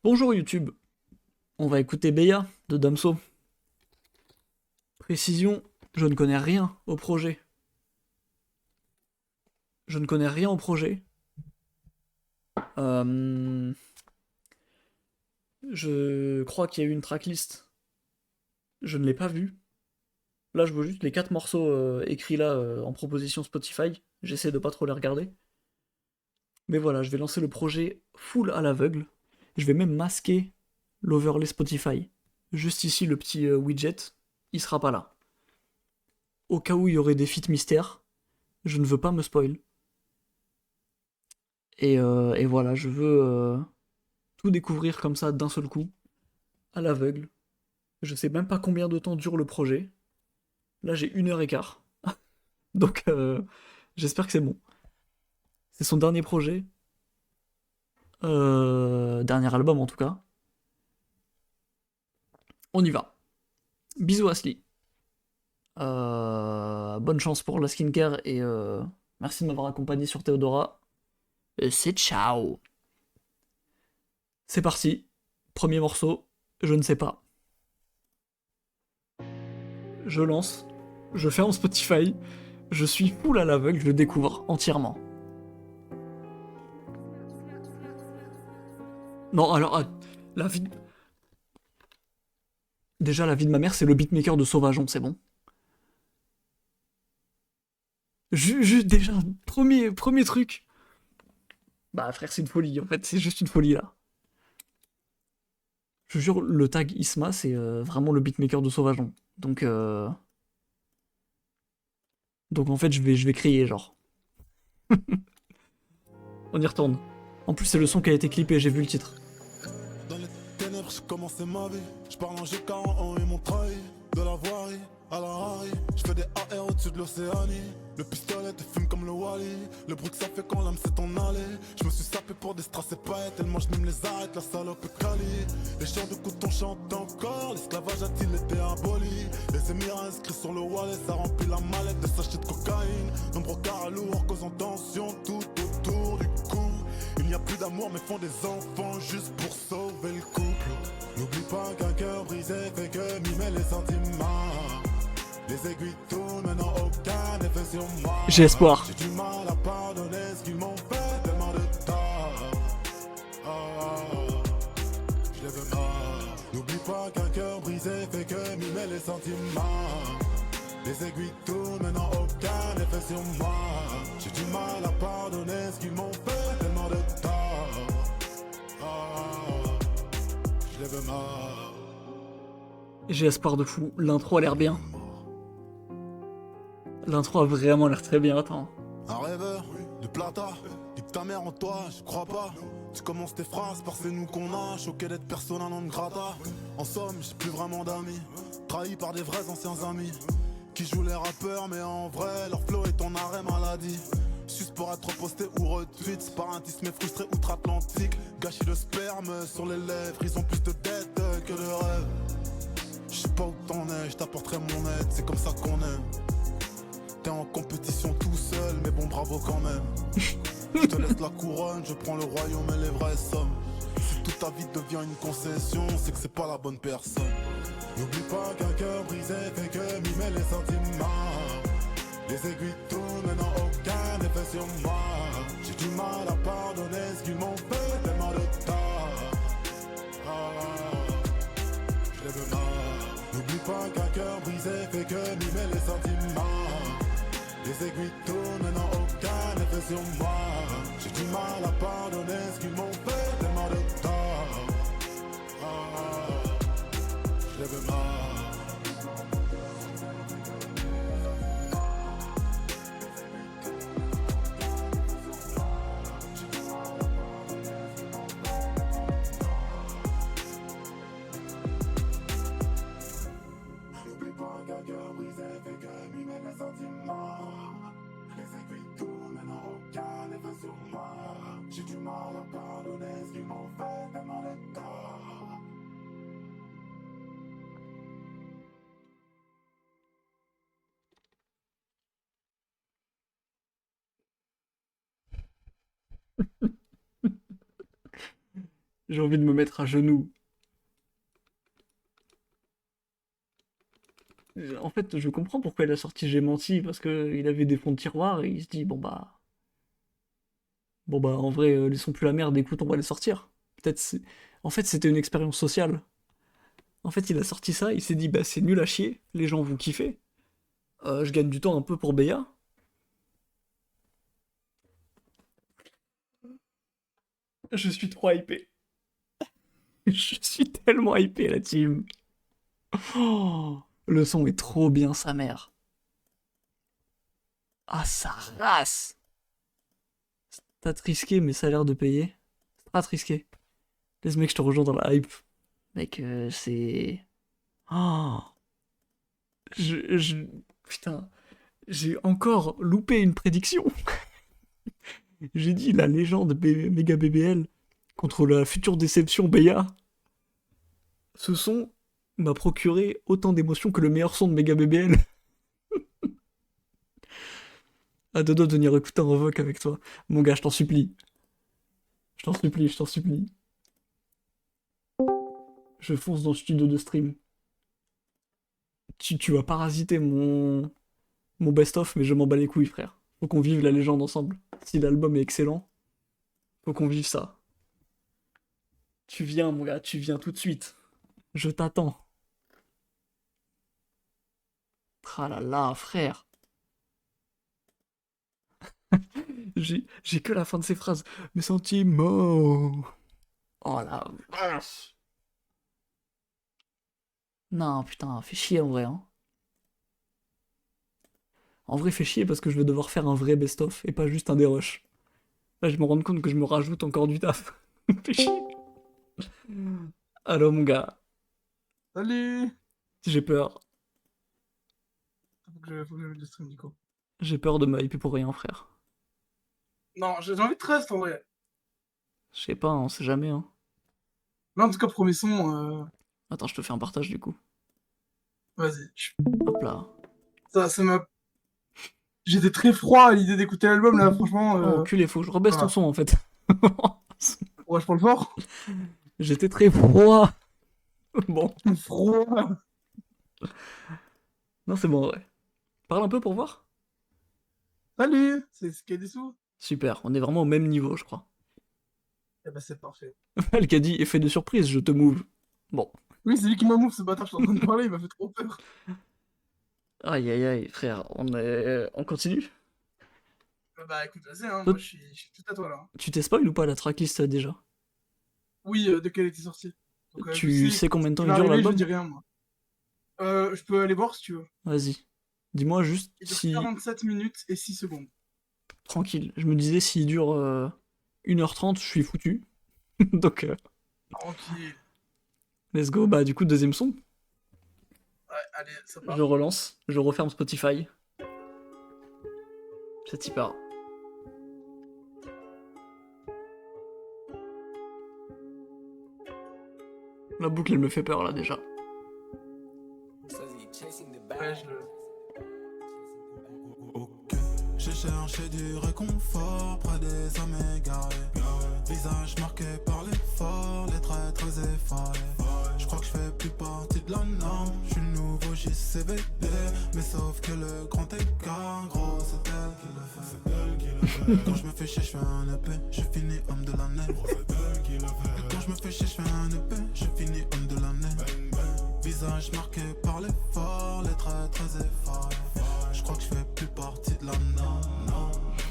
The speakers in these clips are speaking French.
Bonjour YouTube, on va écouter Beya de Damso. Précision, je ne connais rien au projet. Je ne connais rien au projet. Euh, je crois qu'il y a eu une tracklist. Je ne l'ai pas vue. Là, je vois juste les 4 morceaux écrits là en proposition Spotify. J'essaie de pas trop les regarder. Mais voilà, je vais lancer le projet full à l'aveugle. Je vais même masquer l'overlay Spotify. Juste ici, le petit widget, il sera pas là. Au cas où il y aurait des feats mystères, je ne veux pas me spoil. Et voilà, je veux tout découvrir comme ça d'un seul coup, à l'aveugle. Je sais même pas combien de temps dure le projet. Là, j'ai 1 heure et quart. Donc, j'espère que c'est bon. C'est son dernier projet. Dernier album en tout cas. On y va. Bisous Asli. Bonne chance pour la skincare et merci de m'avoir accompagné sur Théodora. Et c'est ciao. C'est parti. Premier morceau. Je ne sais pas. Je lance. Je ferme Spotify. Je suis full à l'aveugle. Je le découvre entièrement. Non, alors, la vie. Déjà, la vie de ma mère, c'est le beatmaker de Sauvageon, c'est bon. Juste, déjà, premier truc. Bah, frère, c'est une folie, en fait, c'est juste une folie, là. Je jure, le tag Isma, c'est vraiment le beatmaker de Sauvageon. Donc en fait, je vais crier, genre. On y retourne. En plus, c'est le son qui a été clippé, j'ai vu le titre. Dans les ténèbres, j'ai commencé ma vie. Je parle en G40 et mon trahi. De la voirie à la Harry. Je fais des AR au-dessus de l'Océanie. Le pistolet te fume comme le Wally. Le bruit que ça fait quand l'âme s'est en allée. Je me suis sapé pour des strass et paillettes. Tellement je me les arrête, la salope est quali. Les chants de coton chantent encore. L'esclavage a-t-il été aboli? Les émirats inscrits sur le wallet. Ça remplit la mallette de sachets de cocaïne. Nombreux carats lourds causant tension tout autour du cou. Il n'y a plus d'amour mais font des enfants juste pour sauver le couple. N'oublie pas qu'un cœur brisé fait que mimer les sentiments. Les aiguilles tournent, maintenant aucun effet sur moi. J'ai espoir. J'ai du mal à pardonner ce qu'ils m'ont fait, tellement de tort. Je les veux mort. N'oublie pas qu'un cœur brisé fait que mimer les sentiments. Les aiguilles tournent, maintenant aucun effet sur moi. J'ai du mal à pardonner ce qu'ils m'ont fait, tellement de tort. Je les veux mort. J'ai espoir de fou. L'intro a l'air bien. L'intro a vraiment l'air très bien, attends. Un rêveur, de plata, nique ta mère en toi, je crois pas. Tu commences tes phrases par c'est nous qu'on a, choqué d'être persona non grata. En somme, j'ai plus vraiment d'amis, trahi par des vrais anciens amis. Qui jouent les rappeurs, mais en vrai, leur flow est ton arrêt maladie. Juste pour être posté ou retweet, par un tisme frustré outre-Atlantique. Gâchis de sperme sur les lèvres, ils ont plus de dettes que de rêves. Je sais pas où t'en es, je t'apporterai mon aide, c'est comme ça qu'on aime. T'es en compétition tout seul, mais bon bravo quand même. Je te laisse la couronne, je prends le royaume et les vraies sommes. Si toute ta vie devient une concession, c'est que c'est pas la bonne personne. N'oublie pas qu'un cœur brisé fait que mimer les sentiments. Les aiguilles tournent, maintenant aucun effet sur moi. J'ai du mal à pardonner ce qu'ils m'ont fait, tellement de tort. Je les veux mort. N'oublie pas qu'un cœur brisé fait que mimer les sentiments. Les aiguilles tournent, maintenant aucun effet sur moi. J'ai du mal à pardonner ce qu'ils m'ont fait, tellement de tort. Je les veux mort. N'oublie pas qu'un cœur brisé fait que mimer les sentiments. Les aiguilles tournent, maintenant aucun effet sur moi. J'ai du mal à pardonner ce qu'ils m'ont fait, tellement de tort. J'ai envie de me mettre à genoux. En fait, je comprends pourquoi il a sorti J'ai menti, parce que il avait des fonds de tiroir et il se dit, bon bah, en vrai, laissons plus la merde, écoute, on va les sortir. Peut-être En fait, c'était une expérience sociale. En fait, il a sorti ça, il s'est dit, bah, c'est nul à chier, les gens vont kiffer. Je gagne du temps un peu pour Béa. Je suis trop hypé. Je suis tellement hypé, la team. Oh, le son est trop bien, sa mère. Ah, sa race. T'as risqué, mais ça a l'air de payer. C'est pas risqué. Laisse, mec, je te rejoins dans la hype. Mec, c'est... Oh, je... Putain, j'ai encore loupé une prédiction. J'ai dit la légende Méga BBL contre la future déception Béa. Ce son m'a procuré autant d'émotions que le meilleur son de Méga BBL. À deux doigts de venir écouter un revoque avec toi. Mon gars, je t'en supplie. Je t'en supplie, je t'en supplie. Je fonce dans le studio de stream. Tu vas parasiter mon best-of, mais je m'en bats les couilles, frère. Faut qu'on vive la légende ensemble. Si l'album est excellent, faut qu'on vive ça. Tu viens, mon gars, tu viens tout de suite. Je t'attends. Tralala, frère. J'ai que la fin de ces phrases. Mes sentiments. Oh la vache. Non, putain, fais chier en vrai, hein. En vrai, fais chier parce que je vais devoir faire un vrai best-of et pas juste un dérush. Là, je me rends compte que je me rajoute encore du taf. Fais chier. Allô, mon gars. Salut! J'ai peur. Faut que je mette le stream du coup. J'ai peur de me hyper pour rien, frère. Non, j'ai envie de trust en vrai. Je sais pas, on sait jamais, hein. Là, en tout cas, premier son, Attends, je te fais un partage du coup. vas-y. Hop là. Ça m'a. J'étais très froid à l'idée d'écouter l'album là, franchement. Oh, enculé, faut que je rebaisse ton voilà. son en fait. Ouais, je parle fort. J'étais très froid. Bon. Froid. Non, c'est bon, ouais. Parle un peu pour voir. Salut! C'est ce qu'il y a des sous? Super, on est vraiment au même niveau, je crois. Eh ben, c'est parfait. Elle qui a dit effet de surprise, je te move. Bon. Oui, c'est lui qui m'a move ce bâtard, je suis en train de parler, il m'a fait trop peur. Aïe aïe aïe, frère, on continue? Bah écoute, vas-y, hein, Toi, moi je suis tout à toi là. tu t'es spoil ou pas la tracklist déjà? Oui, de quelle était sortie. Donc, je Tu sais, sais combien de temps il il va dure arriver, je l'album? dis rien moi. Je peux aller voir si tu veux. Vas-y. Dis-moi juste Il dure si... 47 minutes et 6 secondes. Tranquille. Je me disais s'il dure 1h30, je suis foutu. Donc, Tranquille. let's go. Bah du coup, deuxième son. Ouais, allez, ça part. Je relance, je referme Spotify. C'est y part. La boucle, elle me fait peur là déjà. Ouais, je le. Ok, j'ai cherché du réconfort près des hommes égarés. Visage marqué par l'effort, les traits très effarés. Je crois que je fais plus partie de la norme. Je suis le nouveau JCVD, mais sauf que le grand écart, gros, c'est elle qui le fait. C'est elle qui le fait. Quand je me fais chier, je fais un EP, je finis homme de l'année. C'est elle qui le fait. Et quand je me fais chier, je fais un EP, je finis homme de l'année. Visage marqué par l'effort, les traits très effarés. Je crois que je fais plus partie de la norme.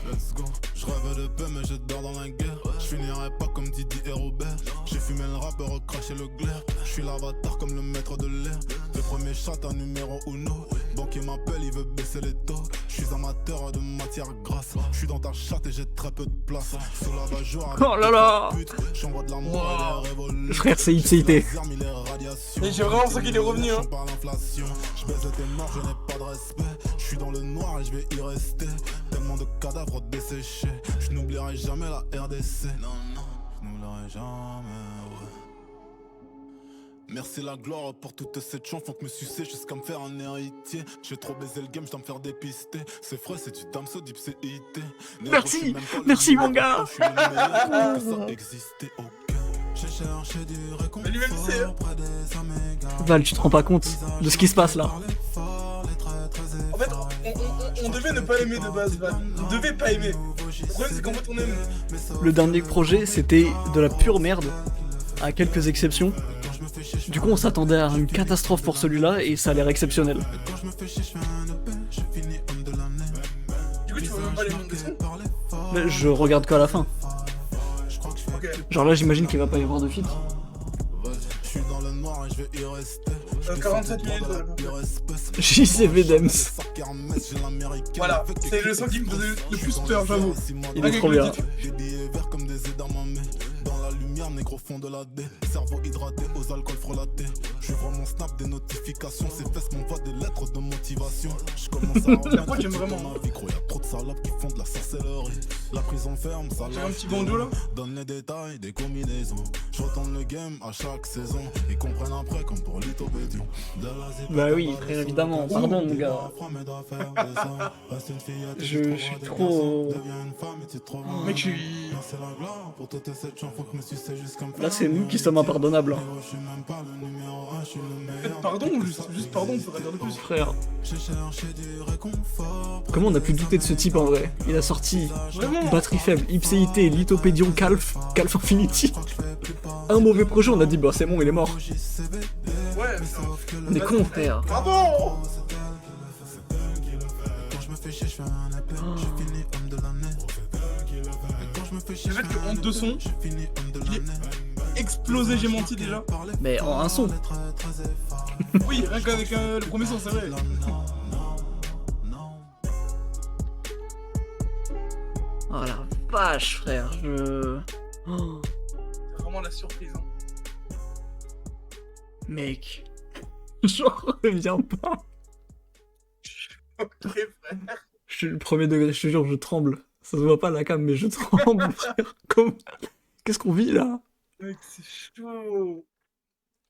Let's go. Je rêve de paix mais je dors dans la guerre. Je finirai pas comme Didi et Robert. J'ai fumé le rappeur, recraché le glaire. Je suis l'avatar comme le maître de l'air. Le premier chat un numéro uno. Banquier m'appelle, il veut baisser les taux. Je suis amateur de matière grasse. Je suis dans ta chatte et j'ai très peu de place. Sous la bajoire. Oh là là. J'envoie de l'amour et des révolutions. Frère, c'est ipséité. Et j'ai vraiment ça qu'il est revenu, hein. Par l'inflation, je baise tes morts, je n'ai pas de respect. Je suis dans le noir et je vais y rester. Tellement de cadavres desséchés. Je n'oublierai jamais la RDC. Non, non, je n'oublierai jamais, ouais. Merci la gloire pour toute cette chance. Faut que me sucer jusqu'à me faire un héritier. J'ai trop baisé le game, je dois me faire dépister. C'est frais, c'est du damso, deep c'est IT. Merci, merci mon gars. Je suis le meilleur, que ça existait, ok. Mais lui-même sait, hein. Val, tu te rends pas compte de ce qui se passe là. En fait, on devait ne pas aimer de base, Van. On devait pas aimer. Le problème, c'est qu'en fait, on aime. Le dernier projet, c'était de la pure merde, à quelques exceptions. Du coup, on s'attendait à une catastrophe pour celui-là et ça a l'air exceptionnel. Du coup, tu vois même pas les mondes de son. Mais je regarde qu'à la fin. Ok. Genre là, j'imagine qu'il va pas y avoir de filtre. 47 minutes. JCV Dems. Voilà, c'est le son qui me faisait le plus peur, j'avoue. Il est trop bien. Négro fond de la D, cerveau hydraté aux alcools frelatés. Je vois mon snap des notifications, ces fesses m'envoient des lettres de motivation. Je commence à La fois, j'aime vraiment. Y'a trop de salopes qui font de la sorcellerie. La prison ferme, ça J'ai un petit bandeau là. donne les détails des combinaisons. Je retourne le game à chaque saison. Ils comprennent après comme pour l'ithopédion. Bah oui, très évidemment. Pardon, mon gars. Je suis trop... Mec, je suis. Là, c'est nous qui sommes impardonnables. Hein. Pardon, juste pardon, on pourrait dire de plus. Frère. Comment on a pu douter de ce type en vrai? Il a sorti Vraiment. batterie faible, ipséité, lithopédion, calf Infinity. Un mauvais projet, on a dit bah c'est bon, il est mort. Ouais, On est con, frère. pardon. Le fait que Honte de son, il est explosé, j'ai menti déjà. Mais en un son. Oui, rien qu'avec le premier son, c'est vrai. Oh la vache, frère. Oh, C'est vraiment la surprise. Hein. mec. J'en reviens pas. Ok, frère. Je suis le premier degré, je te jure, je tremble. Ça se voit pas à la cam, mais je tremble, frère. Qu'est-ce qu'on vit là? Mec, c'est chaud.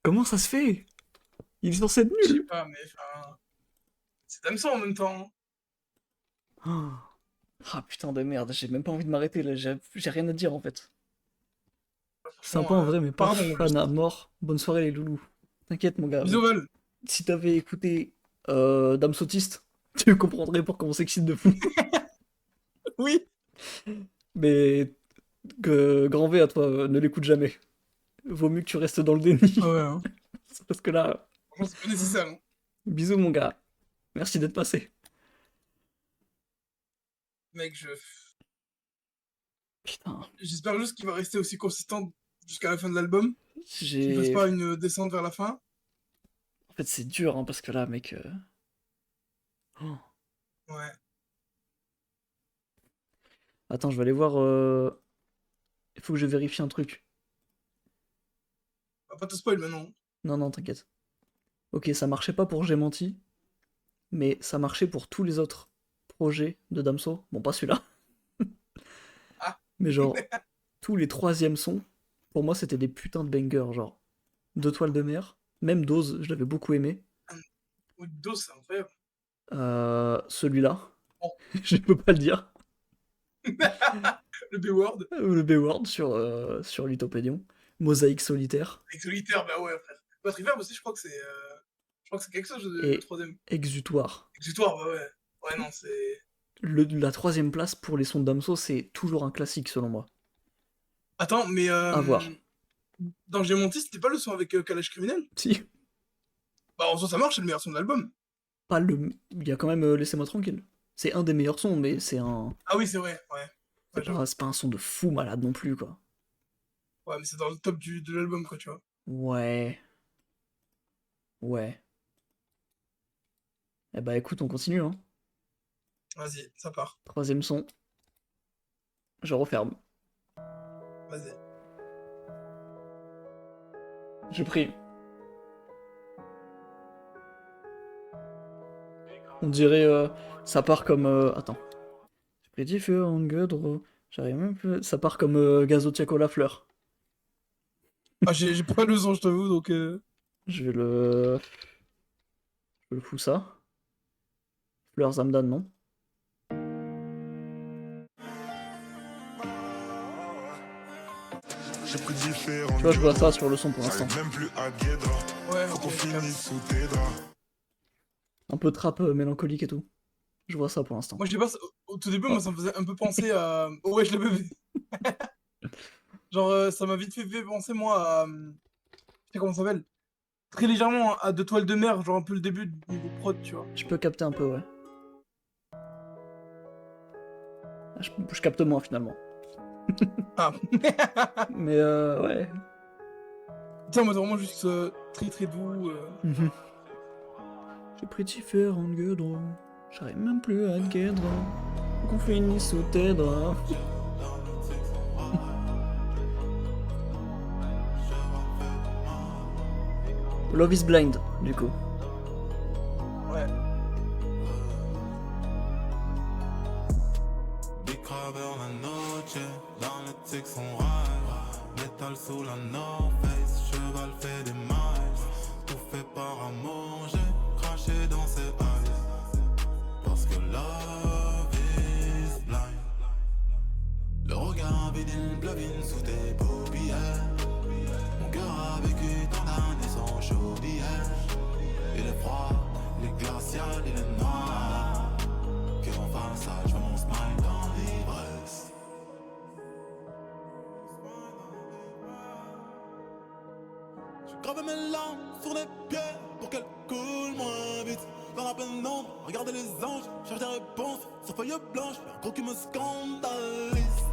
Comment ça se fait? Il est censé être Je sais nul. pas, mais enfin. C'est Damso en même temps. Oh. Ah putain de merde, j'ai même pas envie de m'arrêter là, j'ai rien à dire en fait. Sympa en vrai, mais pas pardon, fan à mort. Bonne soirée les loulous. T'inquiète mon gars. Bisous, Val. Si t'avais écouté Dame Sautiste, tu comprendrais pourquoi on s'excite de fou. Oui. Mais grand V à toi, ne l'écoute jamais. Vaut mieux que tu restes dans le déni. Ah ouais, hein. Parce que là, Franchement, c'est pas nécessaire. Hein. bisous mon gars. Merci d'être passé. Mec, Putain, j'espère juste qu'il va rester aussi consistant jusqu'à la fin de l'album. Qu'il fasse j'ai... pas une descente vers la fin. En fait c'est dur hein, parce que là mec... oh. Ouais. Attends, je vais aller voir... Il faut que je vérifie un truc. On va pas te spoil maintenant. Non, non, t'inquiète. Ok, ça marchait pas pour J'ai menti, mais ça marchait pour tous les autres projets de Damso. Bon, pas celui-là. Ah. Mais genre, tous les troisièmes sons, pour moi, c'était des putains de bangers, genre. Deux toiles de mer, même Dose, je l'avais beaucoup aimé. Oui, Dose, c'est incroyable. Celui-là, Oh. je peux pas le dire. Le B-Word. Le B-Word sur Lithopédion. Mosaïque solitaire. Avec Solitaire, bah ouais, frère. Batterie ferme aussi, je crois que c'est quelque chose de Et le troisième. Exutoire. Exutoire, bah ouais. Ouais, non, c'est. La troisième place pour les sons de Damso, c'est toujours un classique selon moi. Attends, mais À voir. dans J'ai menti, c'était pas le son avec Kalash Criminel? Si. Bah en soi ça marche, c'est le meilleur son de l'album. Pas le... Il y a quand même Laissez-moi tranquille. C'est un des meilleurs sons, mais c'est un... Ah oui, c'est vrai, ouais. C'est pas un son de fou malade non plus, quoi. Ouais, mais c'est dans le top de l'album, quoi, tu vois. Ouais. Ouais. Eh bah écoute, on continue, hein. Vas-y, ça part. Troisième son. Je referme. Vas-y. Je prie. On dirait... ça part comme... Attends. J'ai pris différents gueudres. J'arrive même plus... Ça part comme Gazotiaco la fleur. Ah, j'ai pas le son, je t'avoue, donc... Je vais le... Je le fous ça. Fleur Zamdan, non? J'ai pris différent. Tu vois, je vois ça sur le son pour l'instant. J'arrive même plus à Guédra. Ouais, Faut qu'on ok, finisse sous tes draps. Un peu trap mélancolique et tout. Je vois ça pour l'instant. Moi, je sais pas, au tout début, Oh. moi, ça me faisait un peu penser à. Oh, ouais, je l'avais vu. Genre, ça m'a vite fait penser, moi, à. Je sais comment ça s'appelle? Très légèrement à De Toiles de Mer, genre un peu le début du niveau prod, tu vois. Je peux capter un peu, ouais. Ah, je capte moins finalement. Ah. Mais ouais. Tiens, moi, c'est vraiment juste très très doux. Mhm. J'ai pris différentes gueules. J'arrive même plus à guédre. Faut qu'on finisse sous tes draps. Love is Blind, du coup. Ouais. Big Craveur la noche, dans le Texan ride. Métal sous la North Face, cheval fait des miles. Tout fait par amour, j'ai craché dans ses eyes. Parce que love is blind. Le regard vide une blavine sous tes paupières. Mon cœur a vécu tant d'années sans chaudière. Il est froid, il est glacial, il est noir. Que l'on fasse ça, je veux mon smile dans l'ivresse. J'ai gravé mes larmes sur les pierres pour qu'elles coulent moins vite. Dans la peine d'ombre, regardez les anges, cherche des réponses sur feuille blanche, un gros qui me scandalise.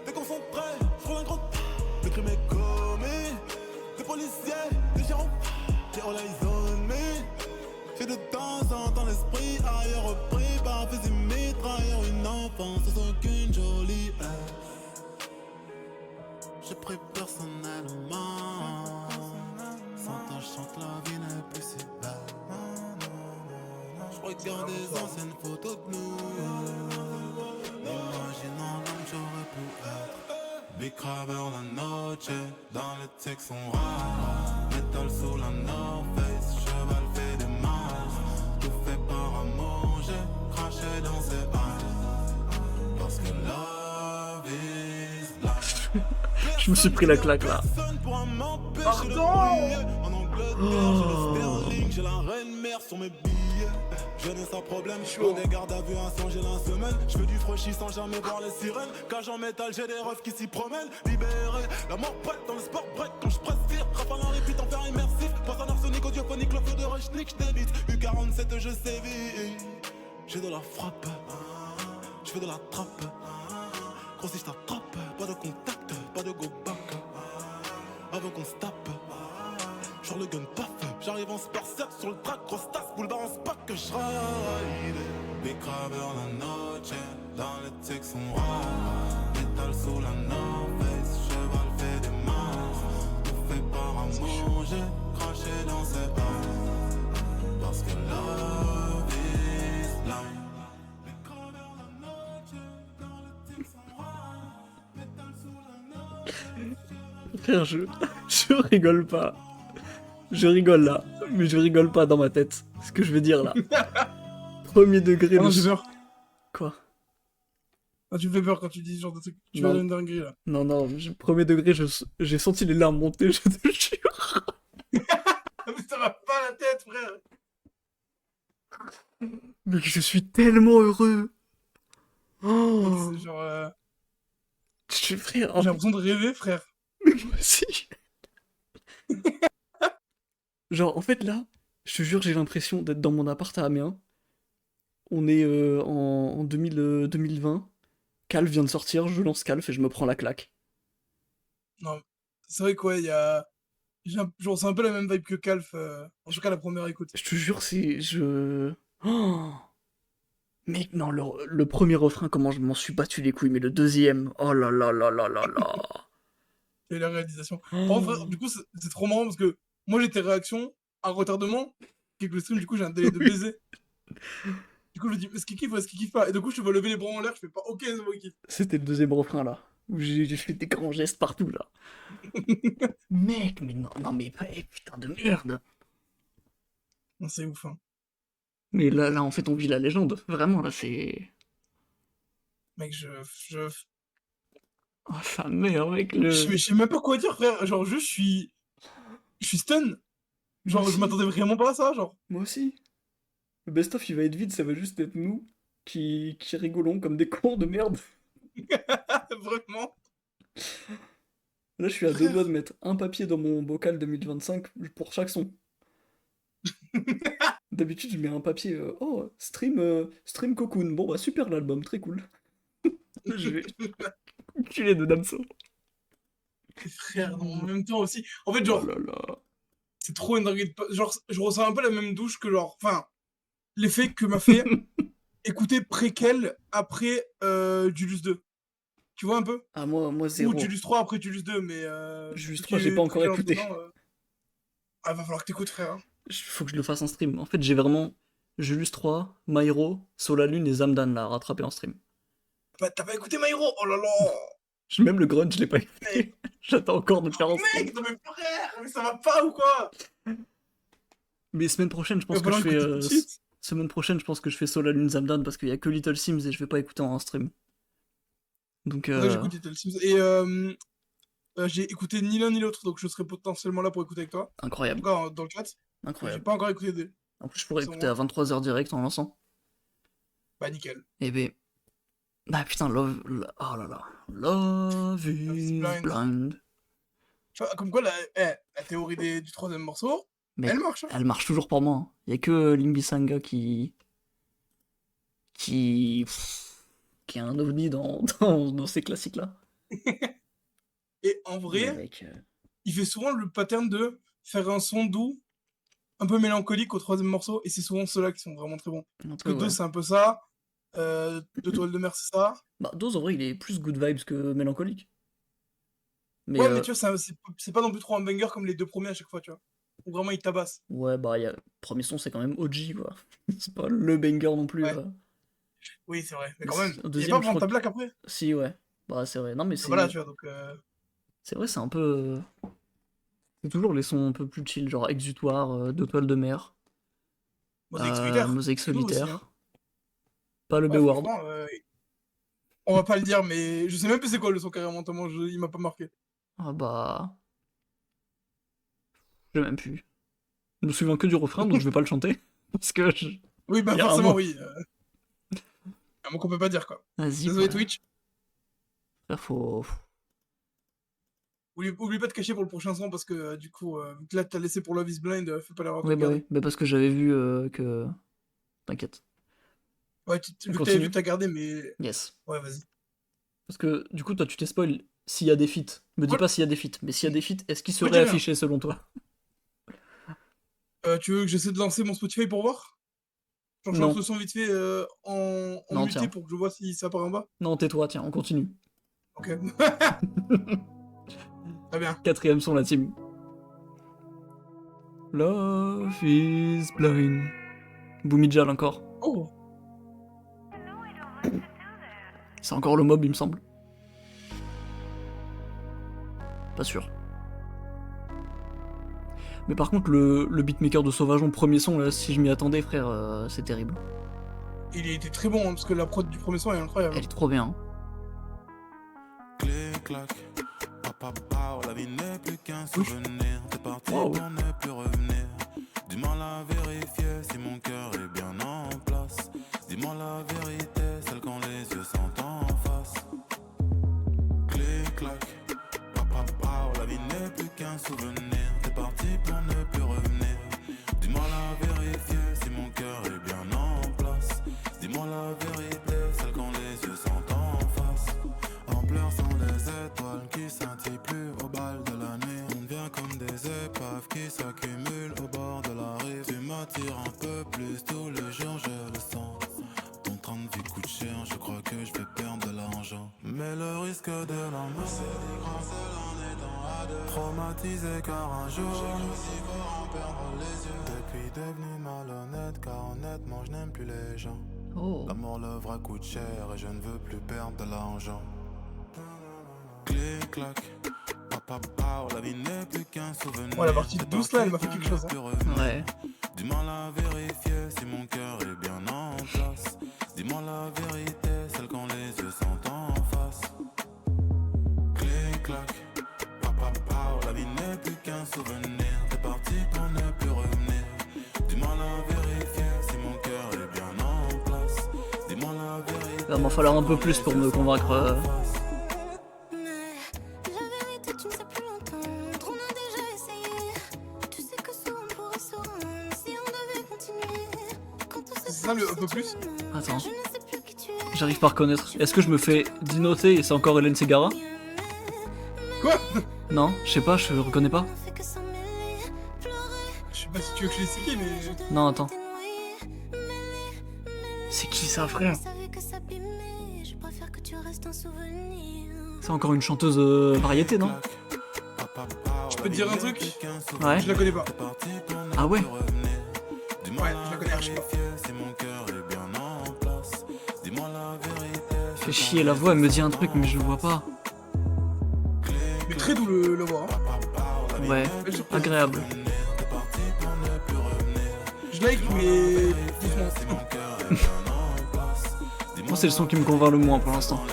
Déconcentré, je roule un gros tas, le crime est commis. Des policiers, des gérants, des all eyes on me. J'ai de temps en temps l'esprit ailleurs repris par fusil mitrailleur. Une enfance sans aucune jolie haine. J'ai pris personnellement. Sans ta chante, la vie n'est plus si belle. Je regarde des anciennes photos de nous. Imaginant l'homme j'aurais pu être. Big Craveur la noche, dans le Texan ride. Métal sous la North Face, cheval fait des miles. Tout fait par amour, j'ai craché dans ses eyes. Parce que love is blind. Je me suis pris la claque là. Pardon. En Angleterre, j'ai le sterling, j'ai la reine mère sur mes billets. Jeunesse sans problème, je fais des gardes à vue à 100 j'ai la semaine. Je fais du fraîchis sans jamais voir les sirènes. Cage en métal, j'ai des refs qui s'y promènent. Libéré, la mort prête dans le sport break. Quand je presse tir, rafale en repeat en faire immersif. Pense en arsenic, audiophonique, le feu de Rushnick, je t'évite. U47, je sévis. J'ai de la frappe, je fais de la trappe. Gros si je t'attrape, pas de contact, pas de go back. Avant qu'on se tape, genre le gun paf. J'arrive en spartiate sur le track, grosse tasse, boulevard en spack que je ride. Big Craveur la noche, dans le Texan ride. Métal sous la North Face, cheval fait des miles. Tout fait par amour, j'ai craché dans ses eyes. Parce que love is blind. Big Craveur la noche, dans le Texan ride. Métal sous la North Face. Frère, je rigole pas. Je rigole là, mais je rigole pas dans ma tête. Ce que je veux dire là. Premier degré Ah non, de... j'ai peur. Quoi? Ah, tu me fais peur quand tu dis ce genre de truc. Tu Non. vas dans une dinguerie là. Non, non, premier degré, j'ai senti les larmes monter, je te jure. Ah, mais ça va pas la tête, frère. Mais je suis tellement heureux. Oh, C'est genre. frère, J'ai l'impression de rêver, frère. moi aussi. Genre, en fait, là, je te jure, j'ai l'impression d'être dans mon appart à Amiens. On est en 2020. Calf vient de sortir, je lance Calf et je me prends la claque. Non, c'est vrai quoi, il y a. Genre, c'est un peu la même vibe que Calf, en tout cas la première écoute. Je te jure, c'est... Oh. Mec, non, le premier refrain, comment je m'en suis battu les couilles, mais le deuxième, oh là là là là là là. Et la réalisation. Par contre, frère, du coup, c'est trop marrant parce que moi j'étais réaction à retardement. Avec le stream, du coup, j'ai un délai de baiser. Du coup, je me dis, est-ce qu'il kiffe ou est-ce qu'il kiffe pas? Et du coup, je te vois lever les bras en l'air, je fais pas, ok, c'est bon, il kiffe. C'était le deuxième refrain, là. Où j'ai fait des grands gestes partout, là. Mec, mais non, non, mais putain de merde. Non, c'est ouf, hein. Mais là, en fait, on vit la légende. Vraiment, là, c'est... Mec, je... Oh, sa mère, mec, Je sais même pas quoi dire, frère. Genre, juste, je suis stun. Moi Genre, je aussi, m'attendais vraiment pas à ça, genre. moi aussi. Le best-of, il va être vide, ça va juste être nous qui rigolons comme des cons de merde. Vraiment, Là, je suis à deux doigts de frère. mettre un papier dans mon bocal 2025 pour chaque son. D'habitude, je mets un papier. Oh, stream Cocoon. Bon, bah, super l'album, très cool. Je vais enculer de Damso. Frère, non, en même temps aussi. En fait, Oh genre, là là. c'est trop une dinguerie genre, je ressens un peu la même douche que, genre, enfin, l'effet que m'a fait écouter Préquel après Julius 2. Tu vois un peu? Ah, moi, Ou zéro. Julius 3 après Julius 2, mais Juste 3, j'ai pas encore Préquel entre écouté. temps. Ah, va falloir que t'écoutes, frère, hein. Faut que je le fasse en stream. En fait, j'ai vraiment Julius 3, Myro, Solalune et Zamdan là à rattraper en stream. Bah, t'as pas écouté My Hero? Oh là là! Même le grunge, je l'ai pas Mec, écouté. J'attends encore de le faire en stream. non mais frère, mais ça va pas ou quoi? Mais semaine prochaine, je Il pense va que je falloir fais. écouter tout de suite. Semaine prochaine, je pense que je fais Solalune Zamdan parce qu'il y a que Little Sims et je vais pas écouter en stream. Donc, C'est pour ça que j'écoute Little Sims. Et j'ai écouté ni l'un ni l'autre, donc je serai potentiellement là pour écouter avec toi. En tout incroyable. cas, dans le chat. Mais j'ai Incroyable. pas encore écouté des. En plus, je pourrais C'est écouter moi. à 23h direct en lançant. Bah, nickel. Eh ben. Ah putain, oh là là. Love Love is is Blind. blind. Tu vois, comme quoi, la théorie du troisième morceau, Mec, elle marche, hein. elle marche toujours pour moi, hein. Y a que Limbisanga qui, qui est un ovni dans ces classiques-là. Et en Mais vrai, mec, il fait souvent le pattern de faire un son doux, un peu mélancolique au troisième morceau, et c'est souvent ceux-là qui sont vraiment très bons. un Parce peu, que ouais. deux, c'est un peu ça. Deux toiles de mer, c'est ça. Bah, Dose, en vrai, il est plus good vibes que mélancolique. Mais Ouais, mais tu vois, c'est pas non plus trop un banger comme les deux premiers à chaque fois, tu vois. Où vraiment, il tabasse. ouais, bah, premier son, c'est quand même OG, quoi. C'est pas le banger non plus. Ouais, oui, c'est vrai. Mais Mais quand même, au il est pas deuxième, je prendre crois ta que. blague après. Si, ouais. Bah, c'est vrai. Non, mais Donc voilà, c'est. tu vois, donc. C'est vrai, c'est un peu. C'est toujours les sons un peu plus chill, genre Exutoire, Deux toiles de mer, Mosaïque solitaire, Mosaïque très doux aussi, hein. solitaire, pas le Ouais, B-Word. franchement, on va pas le dire, mais je sais même plus c'est quoi le son carrément, tellement il m'a pas marqué. Ah bah. Je sais même plus. Je me souviens que du refrain, donc je vais pas le chanter. Parce que. Oui, bah Il y a un forcément, mot. oui. Un mot qu'on peut pas dire, quoi. Vas-y, Désolé, bah. Twitch. Frère, faut. Oublie pas de cacher pour le prochain son, parce que du coup, vu que là, t'as laissé pour Love is Blind, fais pas l'erreur de Ouais, bah regarder. oui. Bah parce que j'avais vu que. T'inquiète. Ouais, On vu que t'avais vu, continue. t'as gardé, mais. Yes. Ouais, vas-y. Parce que du coup, toi, tu t'es spoil s'il y a des feats. Me dis Moi, pas s'il y a des feats, mais s'il y a des feats, est-ce qu'ils moi, je seraient dis rien. affichés selon toi? Tu veux que j'essaie de lancer mon Spotify pour voir? Genre, je lance Non. le son vite fait en Non, muté tiens. pour que je vois si ça apparaît en bas. Non, tais-toi, tiens, on continue. Ok. Très bien. Quatrième son, la team. Love is blind. Boumidjal encore. Oh, C'est encore le mob, il me semble. Pas sûr. Mais par contre, le beatmaker de Sauvageon, premier son, là, si je m'y attendais, frère, c'est terrible. il était très bon, hein, parce que la prod du premier son est incroyable. Elle est trop bien. Clic, clac, papa, la vie n'est plus qu'un souvenir. T'es parti Wow. pour ne plus revenir. Dis-moi la vérifier si mon cœur est bien en place. Dis-moi la vérité, celle quand les yeux sont en face. Clic, clac, papa, la vie n'est plus qu'un souvenir. T'es parti pour ne plus revenir. Dis-moi la vérifier si mon cœur est bien en place. Dis-moi la vérité, celle quand les yeux sont en face. En pleurs sont les étoiles qui scintillent plus au bal de la nuit. On devient comme des épaves qui s'accumulent au bord de la rive. Tu m'attires un peu plus tous les jours, je le sens. Ton train de vie coûte cher, je crois que je vais perdre de l'argent. Mais le risque de l'amour, c'est des grands seuls en étant à deux. Traumatisé car un jour, j'ai cru si fort en perdre les yeux. Depuis devenu malhonnête, car honnêtement je n'aime plus les gens. Oh. L'amour, le vrai coûte cher et je ne veux plus perdre de l'argent. Clic, clac, papa, la vie n'est plus qu'un souvenir. Ouais, la partie douce là, elle m'a fait quelque chose, hein. Ouais. Dis-moi la vérifier si mon cœur est bien en place. Dis-moi la vérité, celle quand les yeux sont en face. vie n'est plus qu'un souvenir. T'es parti pour ne plus revenir. Dis-moi la vérité, si mon cœur est bien en place. Dis-moi la vérité. Il va m'en falloir un peu plus pour me convaincre. Mais la vérité, tu ne sais plus l'entendre. On a déjà essayé. Tu sais que souvent on pourrait se rendre si on devait continuer. Quand on C'est se ça, le perd, un peu c'est plus. tout le monde. Attends. Je ne sais plus qui tu es. J'arrive pas à reconnaître. Est-ce que je me fais dinoter et c'est encore Hélène Ségara? Quoi? Non, je sais pas, je reconnais pas. On fait que s'emmêler, pleurer. Je sais pas si tu veux que je les cite, mais. Non, attends. T'es noyé, mêlé. C'est qui ça, frère? Je savais que s'abîmer. Je préfère que tu restes un souvenir. C'est encore une chanteuse variété, non? Je peux te dire un truc? Ouais. Je la connais pas. Ah ouais? Ouais, je la connais archi pas. Fait chier, la voix, elle me dit un truc, mais je le vois pas. Mais très doux le voix. Hein. Ouais, Belle surprise. agréable. Je like, mais. Doucement. Moi, c'est le son qui me convainc le moins pour l'instant.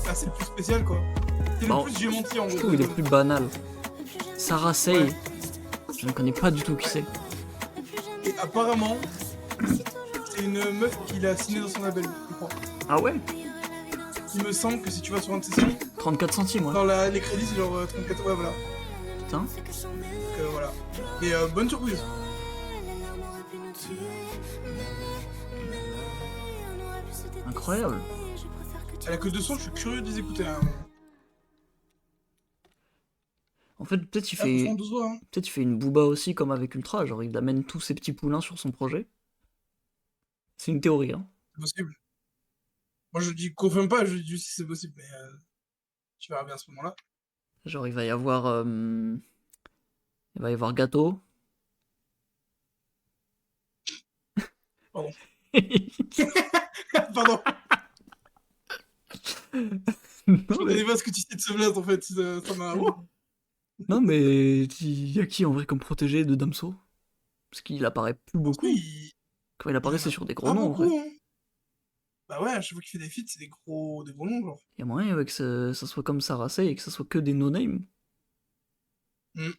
Ah, c'est le plus spécial quoi. C'est Bon, le plus j'ai menti en Je gros. trouve qu'il est plus banal. Sarah Say, je ne connais pas du tout qui c'est. Et apparemment, c'est une meuf qu'il a signé dans son label, je crois. Ah ouais? Il me semble que si tu vas sur un de ses sons, 34 centimes, ouais. dans les crédits c'est genre 34, ouais voilà. Putain. Donc voilà. Et bonne surprise. Incroyable. Elle a que 2 sons, je suis curieux de les écouter. Hein. En fait, peut-être il Ah, fait, franchement, 12 voix, hein. peut-être il fait une booba aussi comme avec Ultra, genre il amène tous ses petits poulains sur son projet. C'est une théorie, hein. C'est possible. Moi je dis confirme pas, je dis juste si c'est possible, mais tu verras bien à ce moment-là. Genre il va y avoir Gâteau. Pardon. Pardon, je Non, mais... connais pas ce que tu sais de ce blast en fait, ça m'a. non mais il y a qui en vrai comme protégé de Damso? Parce qu'il apparaît plus beaucoup. Oui, Quand il apparaît c'est sur des gros pas noms en beaucoup, vrai. hein. Bah ouais, à chaque fois qu'il fait des feats, c'est des gros noms, genre. Il y a moyen avec ça soit comme Sarah Say et que ça soit que des no-name. Mm.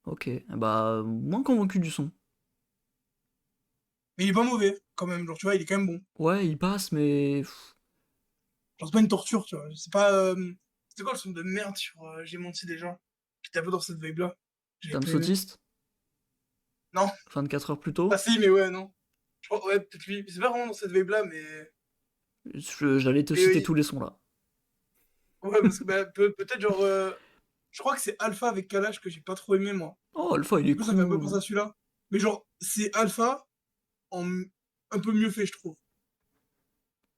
Ok, bah moins convaincu du son. Mais il est pas mauvais, quand même, genre, tu vois, il est quand même bon. Ouais, il passe, mais Genre, c'est pas une torture, tu vois. C'est pas. C'était quoi le son de merde sur J'ai menti déjà? Qui était un peu dans cette vibe-là. J'avais pas aimé. Damsotiste. Non. 24 heures plus tôt. Ah si, mais ouais, non. Je crois, ouais, peut-être lui. C'est pas vraiment dans cette vibe-là, mais. J'allais te Mais citer oui. tous les sons là. Ouais, parce que bah, peut-être genre. Je crois que c'est Alpha avec Kalash que j'ai pas trop aimé, moi. Oh, Alpha, il est Du coup, ça fait un peu cool. penser à celui-là. Mais genre, c'est Alpha un peu mieux fait, je trouve.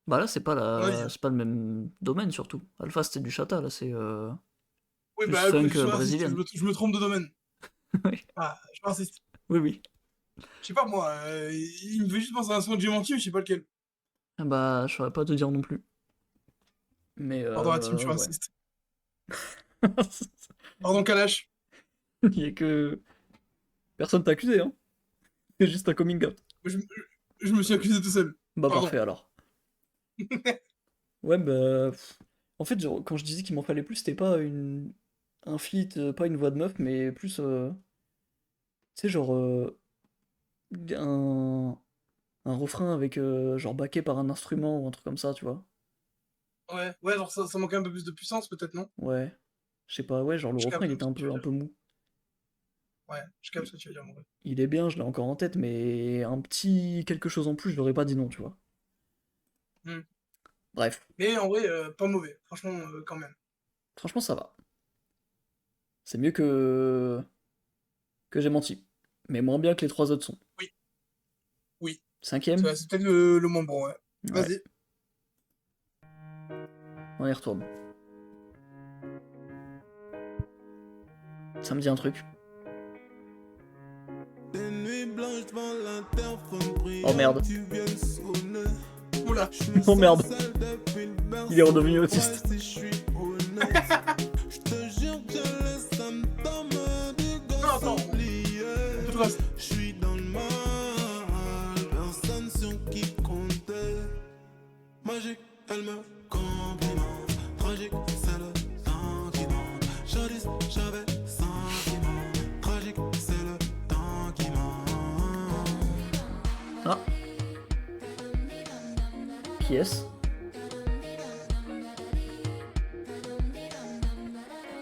Bah là, c'est pas Ouais. c'est pas le même domaine surtout. Alpha, c'était du chata, là, c'est Oui, plus bah, funk je suis raciste, brésilienne. je me trompe de domaine. Oui. Ah, je suis raciste. Oui, oui. Je sais pas, moi, il me fait juste penser à un son de J'ai menti, mais je sais pas lequel. Ah bah, je saurais pas te dire non plus. Mais Pardon, la team, je suis ouais. raciste. Pardon, Kalash. Il y a que... Personne t'a accusé, hein. C'est juste un coming out. Je me suis accusé tout seul. Bah Pardon. parfait alors. Ouais, bah... En fait, genre, quand je disais qu'il m'en fallait plus, c'était pas un feat, pas une voix de meuf, mais plus... Tu sais, genre... un refrain avec genre backé par un instrument ou un truc comme ça, tu vois. Ouais, genre ça manquait un peu plus de puissance, peut-être, non? Ouais. Je sais pas, ouais, genre le Je refrain il capte était ce que tu veux un dire. peu mou. Ouais, je capte ce que tu veux dire, en vrai. Il est bien, je l'ai encore en tête, mais un petit quelque chose en plus, je l'aurais pas dit non, tu vois. Hmm. Bref, Mais en vrai, pas mauvais. Franchement, quand même. franchement ça va. C'est mieux que j'ai menti. Mais moins bien que les 3 autres sons. Oui. Oui. 5ème, C'est peut-être le moins bon, ouais. Ouais. Vas-y. On y retourne. Ça me dit un truc. Oh merde. Oula. Oh merde. Il est redevenu autiste. Non, attends. Tout reste. Je suis dans le mal, personne sur qui compter. Magique, elle me complimente. Tragique, c'est le temps qui monte. Jadis, Ah. Qui est-ce?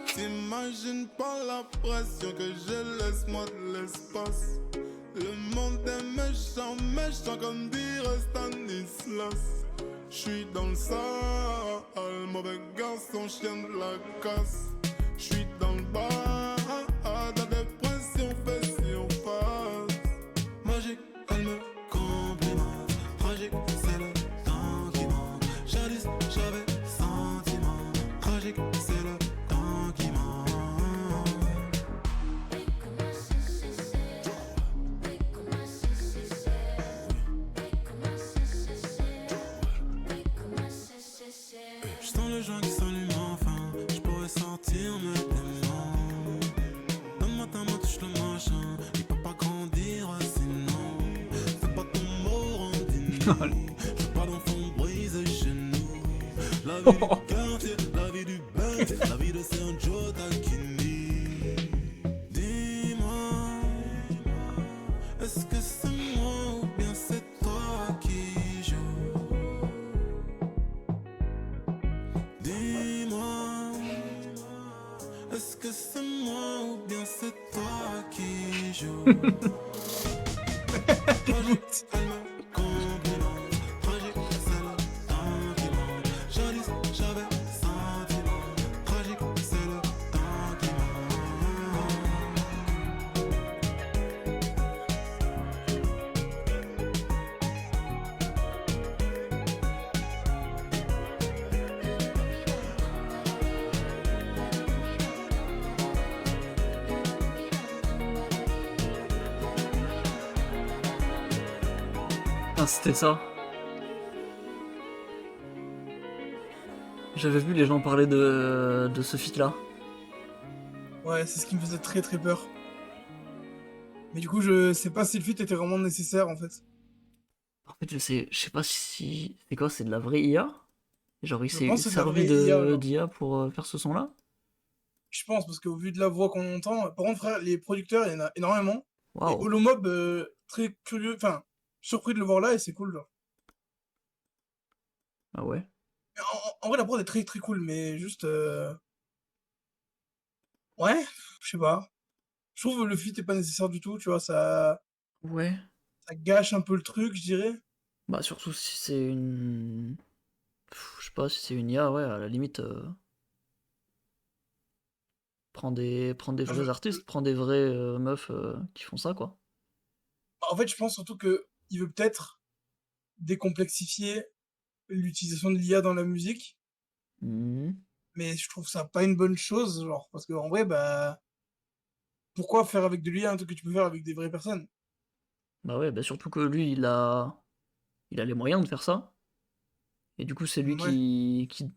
T'imagines pas la pression que je laisse-moi de l'espace. Le monde est méchant, méchant comme dirait Stanislas. J'suis dans le sale, mauvais garçon, chien de la casse. J'suis dans le bas, la dépression fait surface. Magique, elle me complimente. Tragique, c'est le temps qui manque. Jadis, j'avais sentiment. Tragique, c'est le temps qui manque. J'sens le joint qui s'allume enfin. J'pourrais sortir mes démons. Donne-moi ta main, touche le machin. Il peut pas grandir sinon. Fais pas ton mot en dîner. J'veux pas d'enfants brisés chez nous. La vie du quartier, la vie du bête, la vie de Sergio Tacchini. Dis-moi, est-ce que c'est moi ou bien c'est toi qui joue? Dis-moi, est-ce que c'est moi ou bien c'est toi qui joue? Tragique, elle me complimente. Tragique, c'est le temps qui manque. Jadis, j'avais sentiment. Tragique, c'est le temps qui manque. Ah, c'était ça. J'avais vu les gens parler de ce feat-là. Ouais, c'est ce qui me faisait très très peur. Mais du coup, je sais pas si le feat était vraiment nécessaire en fait. En fait, je sais pas si... C'est quoi, c'est de la vraie IA? Genre, il Je s'est pense que c'est de la servi vraie IA, de genre. d'IA pour faire ce son-là? Je pense, parce qu'au vu de la voix qu'on entend, par contre, frère, les producteurs, il y en a énormément. Et Waouh. Holomob, très curieux, enfin, surpris de le voir là, et c'est cool, genre. Ah ouais? Mais en vrai, la prod est très très cool, mais juste. Ouais, je sais pas. Je trouve que le feat est pas nécessaire du tout, tu vois, Ouais. ça gâche un peu le truc, je dirais. Bah, surtout si c'est une... Je sais pas, si c'est une IA, ouais, à la limite... prends des Ah, vrais artistes, prends des vraies meufs qui font ça, quoi. En fait, je pense surtout que il veut peut-être décomplexifier l'utilisation de l'IA dans la musique, Mhm. mais je trouve ça pas une bonne chose, genre, parce qu'en vrai, bah, pourquoi faire avec de l'IA un truc que tu peux faire avec des vraies personnes? Bah ouais, bah surtout que lui, il a les moyens de faire ça. Et du coup, c'est lui Ouais. qui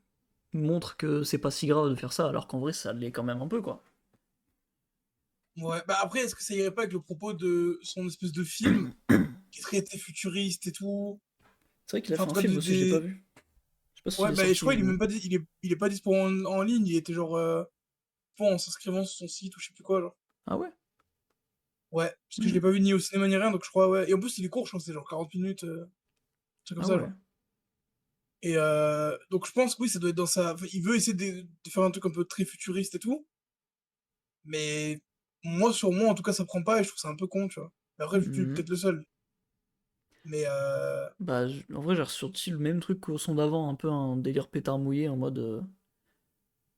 montre que c'est pas si grave de faire ça, alors qu'en vrai, ça l'est quand même un peu, quoi. Ouais, bah après, est-ce que ça irait pas avec le propos de son espèce de film qui serait très futuriste et tout? C'est vrai qu'il a Enfin, fait en un tout cas, film aussi, j'ai pas vu. Je sais pas s'il Ouais, est bah je crois qu'il est sorti. même pas, il est pas dispo en ligne, il était genre, en s'inscrivant sur son site ou je sais plus quoi, genre. Ah ouais? Ouais, parce que je Hmm. l'ai pas vu ni au cinéma ni rien, donc je crois, ouais. Et en plus, il est court, je crois que c'est genre 40 minutes, un truc comme Ah ça, ouais. genre. Et donc je pense que oui, ça doit être dans sa. Enfin, il veut essayer de faire un truc un peu très futuriste et tout, mais moi, sur moi, en tout cas, ça prend pas et je trouve ça un peu con, tu vois. Mais après, je suis Hmm. peut-être le seul. Mais Bah, en vrai, j'ai ressorti le même truc qu'au son d'avant, un peu un délire pétard mouillé en mode.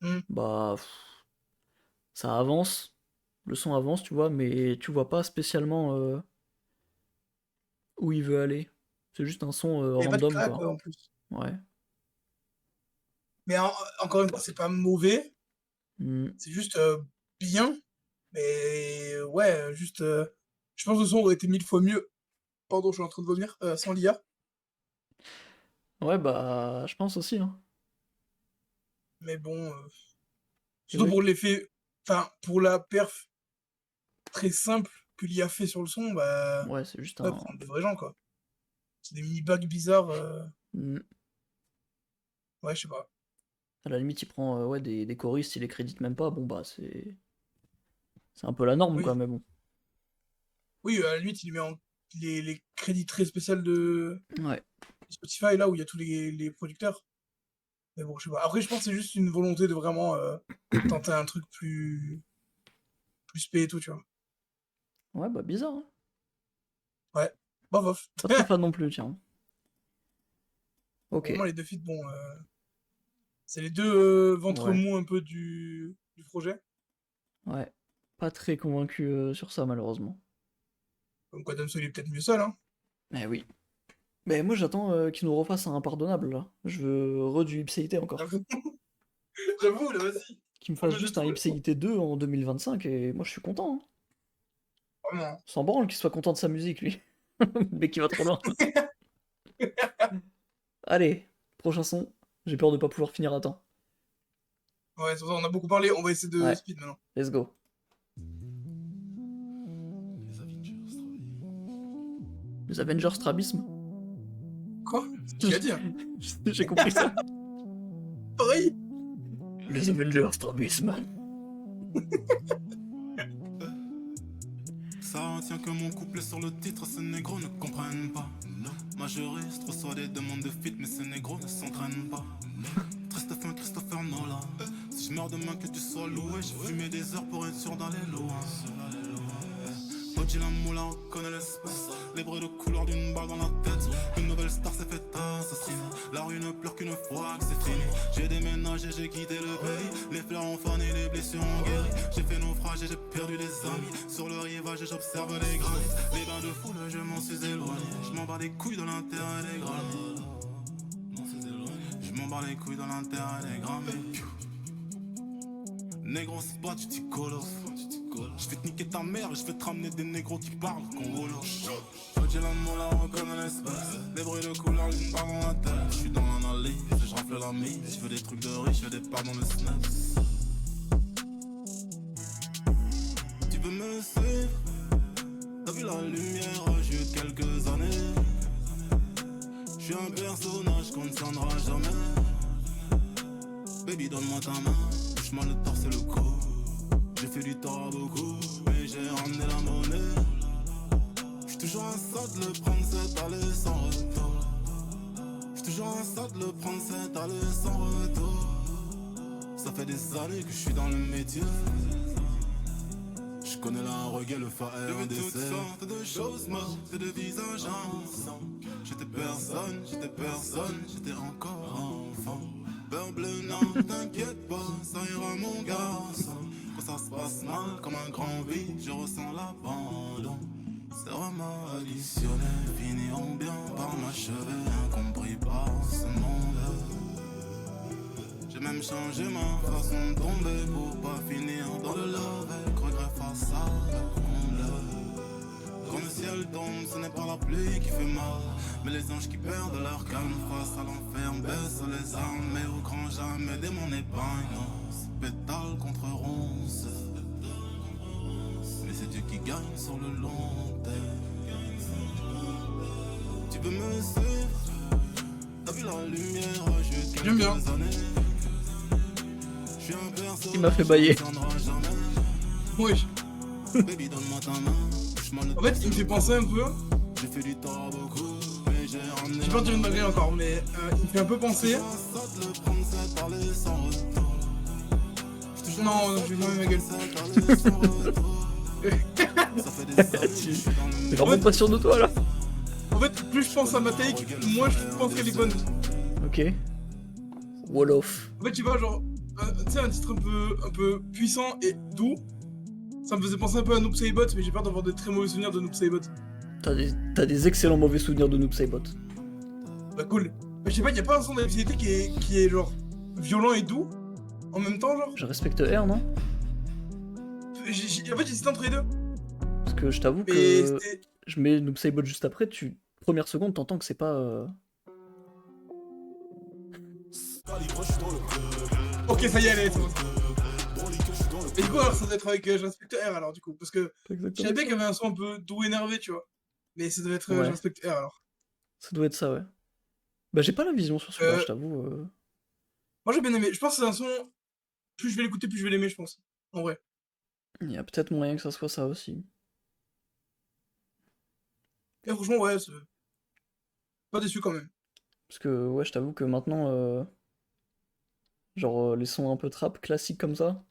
hmm. Bah, ça avance, le son avance, tu vois, mais tu vois pas spécialement où il veut aller. C'est juste un son Il y a pas de random, crack, quoi. ouais, en plus. Ouais. Mais encore une fois, c'est pas mauvais, Hmm. c'est juste bien. Mais ouais, juste. Je pense que le son aurait été 1000 fois mieux. Pardon, je suis en train de vomir, sans l'IA. Ouais, bah, je pense aussi, hein. Mais bon, Et surtout ouais, pour l'effet. Enfin, pour la perf très simple que l'IA fait sur le son, bah. ouais, c'est juste Ouais, un. prendre des vrais gens, quoi. C'est des mini-bugs bizarres. Hmm. Ouais, je sais pas. À la limite, il prend ouais, des choristes, il les crédite même pas. Bon, bah, c'est un peu la norme, quoi, Oui. mais bon. Oui, à la limite, il met en. les crédits très spéciaux de Ouais. Spotify, là où il y a tous les producteurs. Mais bon, je sais pas. Après, je pense que c'est juste une volonté de vraiment tenter un truc plus spé et tout, tu vois. Ouais, bah bizarre, hein. Ouais, bof, bof. Pas très fan non plus, tiens. Ok. Vraiment, les deux feats, bon, c'est les deux ventres Ouais. mous un peu du projet. Ouais. Pas très convaincu sur ça, malheureusement. Comme quoi, Damso, il est peut-être mieux seul, hein. Mais oui. Mais moi, j'attends qu'il nous refasse un impardonnable, là. Je veux du Ipséité encore. J'avoue, là, vas-y. Qu'il me On fasse vient de juste un trouver. Ipséité 2 en 2025, et moi, je suis content, hein. Vraiment. Sans branle qu'il soit content de sa musique, lui. Mais qui va trop loin. Allez, prochain son. J'ai peur de pas pouvoir finir à temps. Ouais, c'est pour ça, on a beaucoup parlé. On va essayer de Ouais. speed maintenant. Let's go. Les Avengers strabisme. Quoi? C'est ce qu'il a dit, hein. J'ai compris ça. Pareil. Les Avengers strabisme. Ça retient que mon couplet sur le titre, ces négros ne comprennent pas. Majoriste reçoit des demandes de feat, mais ces négros ne s'entraînent pas. Triste fin, Christopher Nolan. Si je meurs demain, que tu sois loué, j'ai fumé des heures pour être sûr d'aller loin. OG la moula, on connaît l'espèce. Les bruits de couleur d'une balle dans la tête. Une nouvelle star s'est faite assassiner. La rue ne pleure qu'une fois que c'est fini. J'ai déménagé, j'ai quitté le pays. Les fleurs ont fané, les blessures ont guéri. J'ai fait naufrage et j'ai perdu des amis. Sur le rivage, j'observe les grands. Les bains de foule, je m'en suis éloigné. Je m'en bats les couilles dans l'intérêt des Grammys. Je m'en bats les couilles dans l'intérêt des Grammys. Négro, c'est pas du petit colosse. Je vais te niquer ta mère et je vais te ramener des négros qui parlent congolo. J'ai l'amour, la reconnaît l'espace. Les bruits de couleur, une barre dans la tête. Je suis dans l'analyse, je rafle la mise. Je veux des trucs de riche, je veux des parts dans le snaps. Tu veux me suivre? T'as vu la lumière, j'ai eu quelques années. Je suis un personnage qu'on ne tiendra jamais. Baby, donne-moi ta main. Touche-moi le torse et le cou. J'ai fait du tort à beaucoup, mais j'ai ramené la monnaie. J'suis toujours un sot de le prendre, c'est aller sans retour. J'suis toujours un sot de le prendre, c'est aller sans retour. Ça fait des années que je suis dans le métier. Je connais la reggae, le faire et des toutes sortes de choses mortes et de visages ensemble. J'étais personne, j'étais encore enfant. Beurre bleu, non, t'inquiète pas, ça ira mon garçon. Quand ça se passe mal, comme un grand vide, je ressens l'abandon. C'est vraiment additionné, finiront bien par m'achever, incompris par ce monde. J'ai même changé ma façon de tomber pour pas finir dans le love avec regret face à la comble. Quand le ciel tombe, ce n'est pas la pluie qui fait mal, mais les anges qui perdent leur calme face à l'enfer baissent les armes, mais au grand jamais des mon épargne. Pétale contre ronce, mais c'est Dieu qui gagne sur le long terme. Tu veux me suivre? T'as vu la lumière, j'ai J'aime bien. quelques années. Je suis un personnage Il m'a fait bailler. qu'on ne tiendra jamais. Oui. Baby, donne-moi ta main. Touche-moi le En fait, il me fait penser un peu. J'ai fait du tort à beaucoup, mais j'ai ramené. J'ai pas dire une dinguerie encore, mais il me fait un peu penser. Non, je vais fermer ma gueule. T'es vraiment pas sûr de toi, là? En fait, plus je pense à ma take, moins je pense qu'elle est bonne. Ok. Wall off. En fait, tu vois, genre, tu sais, un titre un peu puissant et doux. Ça me faisait penser un peu à Noob Saibot, mais j'ai peur d'avoir de très mauvais souvenirs de Noob Saibot. T'as des excellents mauvais souvenirs de Noob Saibot. Bah cool. Mais je sais pas, y'a pas un son d'activité qui est genre violent et doux en même temps, genre. Je respecte R, non? En fait, j'hésite entre les deux. Parce que je t'avoue Mais que c'était. je mets Noob Saibot juste après, première seconde, t'entends que c'est pas... Ok, ça y est, allez, c'est bon. Et du coup, alors ça doit être avec Je respecte R alors, du coup. Parce que je Exactement. savais bien qu'il y avait un son un peu doux énervé, tu vois. Mais ça doit être Ouais. Je respecte R alors. Ça doit être ça, ouais. Bah j'ai pas la vision sur celui-là, je t'avoue. Moi j'ai bien aimé. Je pense que c'est un son. Plus je vais l'écouter, plus je vais l'aimer, je pense. En vrai. Il y a peut-être moyen que ça soit ça aussi. Et franchement, ouais, c'est pas déçu quand même. Parce que, ouais, je t'avoue que maintenant, genre, les sons un peu trap classiques comme ça,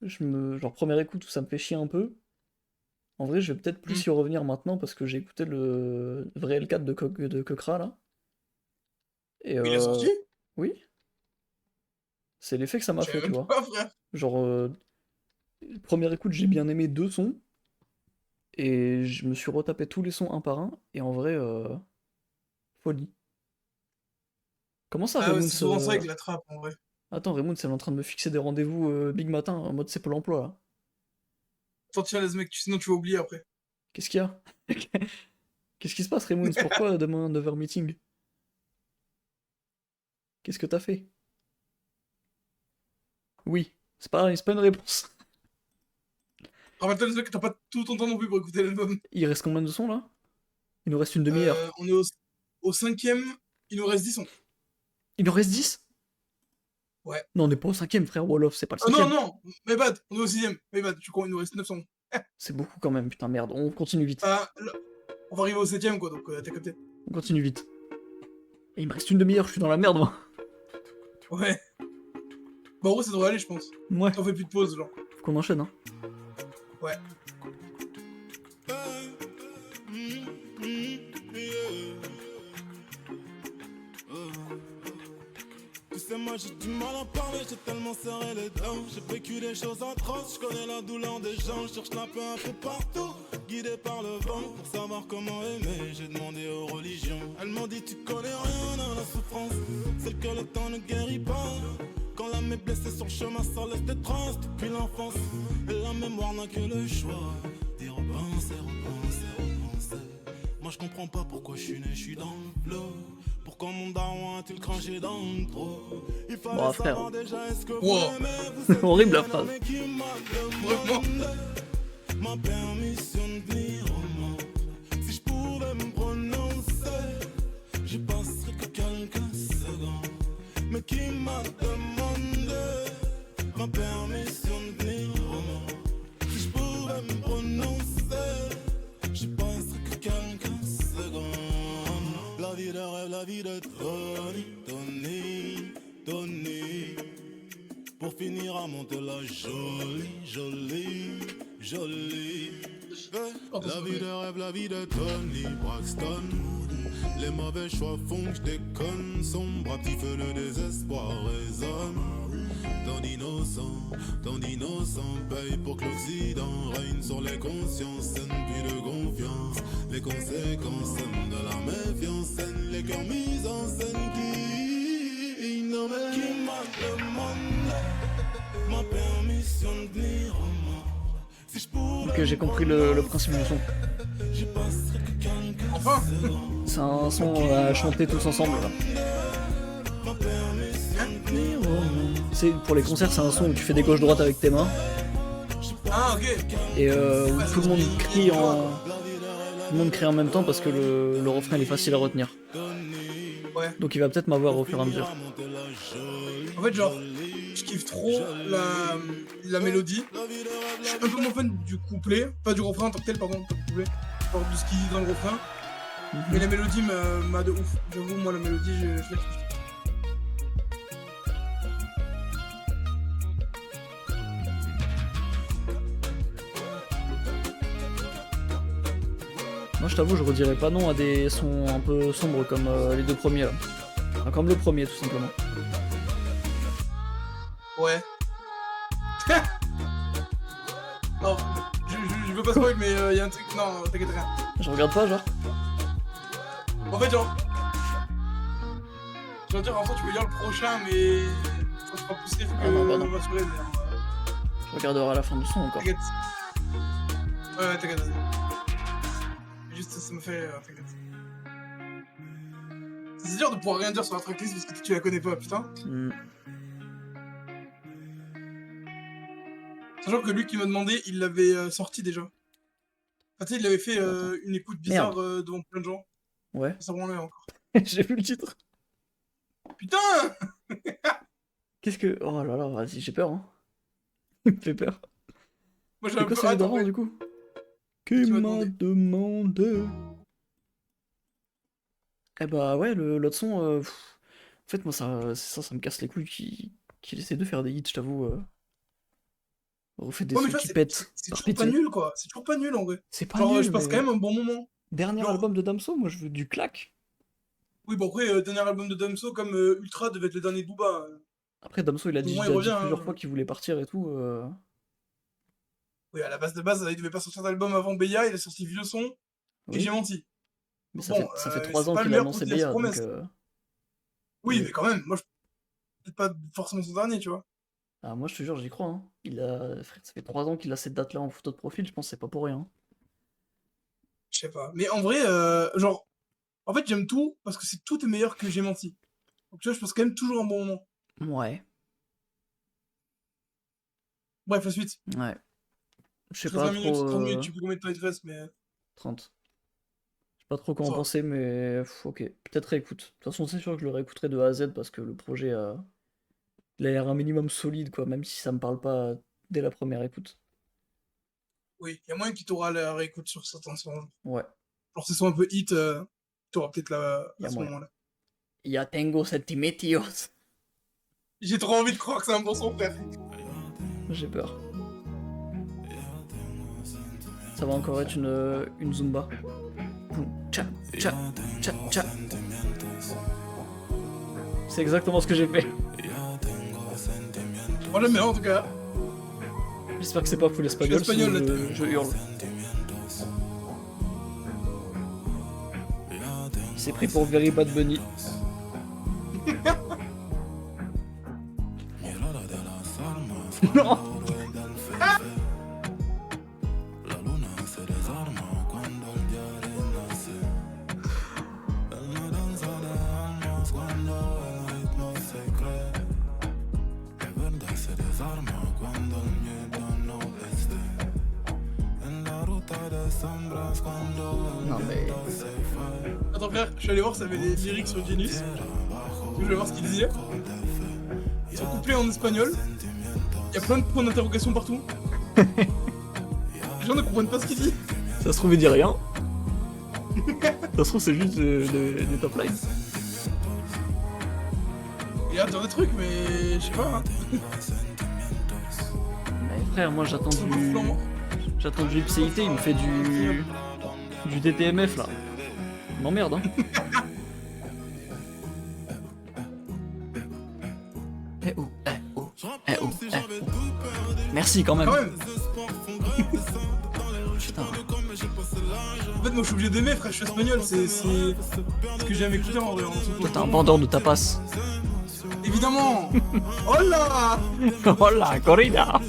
genre, première écoute où ça me fait chier un peu. En vrai, je vais peut-être Hmm. plus y revenir maintenant parce que j'ai écouté le vrai L4 de Kekra là. Et Il est sorti? oui, c'est l'effet que ça m'a Je savais fait, tu même vois. pas, frère. Genre, première écoute, j'ai bien aimé deux sons. Et je me suis retapé tous les sons un par un. Et en vrai, folie. Comment ça, Ah ouais, Raymond c'est souvent ça avec la trappe, en vrai. Attends, Raymond, c'est en train de me fixer des rendez-vous Big Matin, en mode c'est Pôle emploi là. Attends, tiens, les mecs, sinon tu vas oublier après. Qu'est-ce qu'il y a? Qu'est-ce qui se passe, Raymond? Pourquoi demain 9h meeting? Qu'est-ce que t'as fait? Oui, c'est pas une réponse. Rappelle-toi, les mecs, que t'as pas tout ton temps non plus pour écouter l'album. Il reste combien de sons là? Il nous reste une demi-heure. On est au cinquième, il nous reste 10 sons. Il nous reste 10? Ouais. Non, on n'est pas au cinquième, frère Wolof, c'est pas le Ah non, cinquième. non, mes bad, on est au sixième. Mes bad, je crois, il nous reste 9 sons. C'est beaucoup quand même, putain, merde. On continue vite. Ah, là, on va arriver au septième, quoi, donc t'as capté. On continue vite. Et il me reste une demi-heure, je suis dans la merde, moi. Ouais. Bah, en gros, ça devrait aller, je pense. Ouais, T'en fais plus de pause, genre. faut qu'on enchaîne, hein. Ouais. Tu sais, moi j'ai du mal à parler, j'ai tellement serré les dents. J'ai vécu des choses atroces, je connais la douleur des gens. Je cherche la paix un peu partout, guidé par le vent. Pour savoir comment aimer, j'ai demandé aux religions. Elles m'ont dit, tu connais rien à la souffrance, celle que le temps ne guérit pas. Quand l'âme est blessée sur le chemin, ça laisse des traces depuis l'enfance. Et la mémoire n'a que le choix d'y repenser, repenser, repenser. Moi je comprends pas pourquoi je suis né, je suis dans le flot. Pourquoi mon daron a-t-il craché dans le trop? Il fallait Bon, frère. savoir déjà est-ce que vous Wow. aimez, vous êtes Horrible la bien, phrase. mais qui m'a Vraiment. demandé ma permission de venir au monde. Si je pouvais me prononcer, je passerais que quelques secondes. Mais qui m'a demandé ma permission de venir au monde? Si je pouvais me prononcer, je passerais que quelques secondes. La vie de rêve, la vie de Tony, Tony, Tony. Pour finir à monter la jolie, jolie, jolie. La vie de rêve, la vie de Tony Braxton. Les mauvais choix font que je déconne. Sombre à petit feu, le désespoir résonne. Tant d'innocents paye pour que l'Occident règne sur les consciences saines puis de confiance. Les conséquences saines de la méfiance saines, les cœurs mis en scène qui m'a demandé ma permission de venir au monde. Si je pouvais Ok, j'ai compris le principe du son. je passerais que quelques Enfin. secondes. C'est un son à chanter tous ensemble là. Ma permission de venir C'est pour les concerts, c'est un son où tu fais des gauches-droites avec tes mains Ah, ok. et où tout le monde crie en même temps parce que le refrain il est facile à retenir. Ouais. Donc il va peut-être m'avoir au fur et à mesure. En fait, genre, je kiffe trop la mélodie. Je suis un peu moins fan du couplet, pas du refrain en tant que tel, pardon, pas du couplet, genre de ce qu'il dit dans le refrain. Mais la mélodie m'a de ouf. J'avoue, moi, la mélodie, je la kiffe. Moi je t'avoue, je redirais pas non à des sons un peu sombres comme les deux premiers là. Enfin, comme le premier tout simplement. Ouais. Non, je veux pas spoil, mais y a un truc. Non, t'inquiète rien. Je regarde pas genre. En fait, genre. Je veux dire, en fait, tu peux lire le prochain, mais. Ça sera plus safe que Ah non, bah non. rassuré, mais. Je regarderai à la fin du son encore. T'inquiète. Ouais, t'inquiète, vas-y. Juste, ça me fait. T'inquiète. C'est dur de pouvoir rien dire sur la tracklist parce que tu la connais pas, putain. Hmm. Sachant que lui qui m'a demandé, il l'avait sorti déjà. Enfin, tu sais, il avait fait une écoute bizarre devant plein de gens. Ouais. Ça m'en est encore. J'ai vu le titre. Putain! Qu'est-ce que. Oh là là, vas-y, j'ai peur hein. Il me fait peur. Moi j'ai C'est un peu quoi celui hâte en d'avant vrai. du coup? Qui Qui m'a m'a demandé. Eh bah ouais, l'autre son, en fait, moi, ça me casse les couilles qu'il essaie de faire des hits, je t'avoue. Refait des Ouais, mais sons tu vois, qui pètent c'est par toujours pas pitié. nul, quoi. C'est toujours pas nul, en vrai. C'est pas Genre, je nul, passe quand mais même un bon moment. dernier Genre, album de Damso, moi, je veux du claque. oui, bon, après, dernier album de Damso, comme Ultra devait être le dernier Booba. Après, Damso, il a Pour moi, il déjà revient, dit plusieurs fois hein. qu'il voulait partir et tout. Oui, à la base de base, il devait pas sortir d'album avant Beya, il a sorti Vieux Son, et j'ai Oui, menti. mais Donc bon, ça fait 3 c'est ans pas le qu'il a meilleur pour annoncé tenir ses BA, donc... promesses. Oui, mais et... quand même, moi, je peut-être pas forcément son dernier, tu vois. Ah, moi, je te jure, j'y crois, hein. Frère, ça fait 3 ans qu'il a cette date-là en photo de profil, je pense que c'est pas pour rien. Je sais pas. Mais en vrai, genre, en fait, j'aime tout, parce que tout est meilleur que j'ai menti. Donc tu vois, je passe quand même toujours un bon moment. Ouais, Bref, la suite. ouais. Je sais pas 13 minutes, trop... 30 minutes, tu peux combien de temps il te reste, mais 30. Je sais pas trop quoi en ça va. penser, mais... ok, peut-être réécoute. De toute façon, c'est sûr que je le réécouterai de A à Z, parce que le projet a... Il a l'air un minimum solide, quoi, même si ça me parle pas dès la première écoute. Oui, il y a moyen qu'il t'aura la réécoute sur certains sons. Ouais, Genre, ces sons un peu hit, t'auras peut-être y à a ce moyen. moment-là. Ya tengo sentimientos. J'ai trop envie de croire que c'est un bon son, frère. J'ai peur. Ça va encore être une Zumba. Poum, tcha, tcha, tcha, tcha. C'est exactement ce que j'ai fait. Moi, j'aime bien, en tout cas. J'espère que c'est pas full Je suis espagnol, espagnol, sinon là. je hurle. Il s'est pris pour Very Bad Bunny. Non. Non mais... Attends, frère, je suis allé voir si ça avait des lyrics sur Genius. Je voulais voir ce qu'il disait. Ils sont couplés en espagnol. Il y a plein de points d'interrogation partout. Les gens ne comprennent pas ce qu'il dit. Ça se trouve il dit rien. Ça se trouve c'est juste des top lines. Il y a des trucs, mais je sais pas. Hein. Mais frère, moi j'attends du... J'attends du Ipséité, il me fait du DTMF là. Il m'emmerde hein. Eh oh, eh oh, eh oh, eh oh. Merci quand même. Quand même. Putain. En fait, moi, je suis obligé d'aimer, frère. Je suis espagnol. C'est ce que j'aime écouter en vrai. Toi t'es un vendeur de tapas. Évidemment. Oh là. Hola, corrida.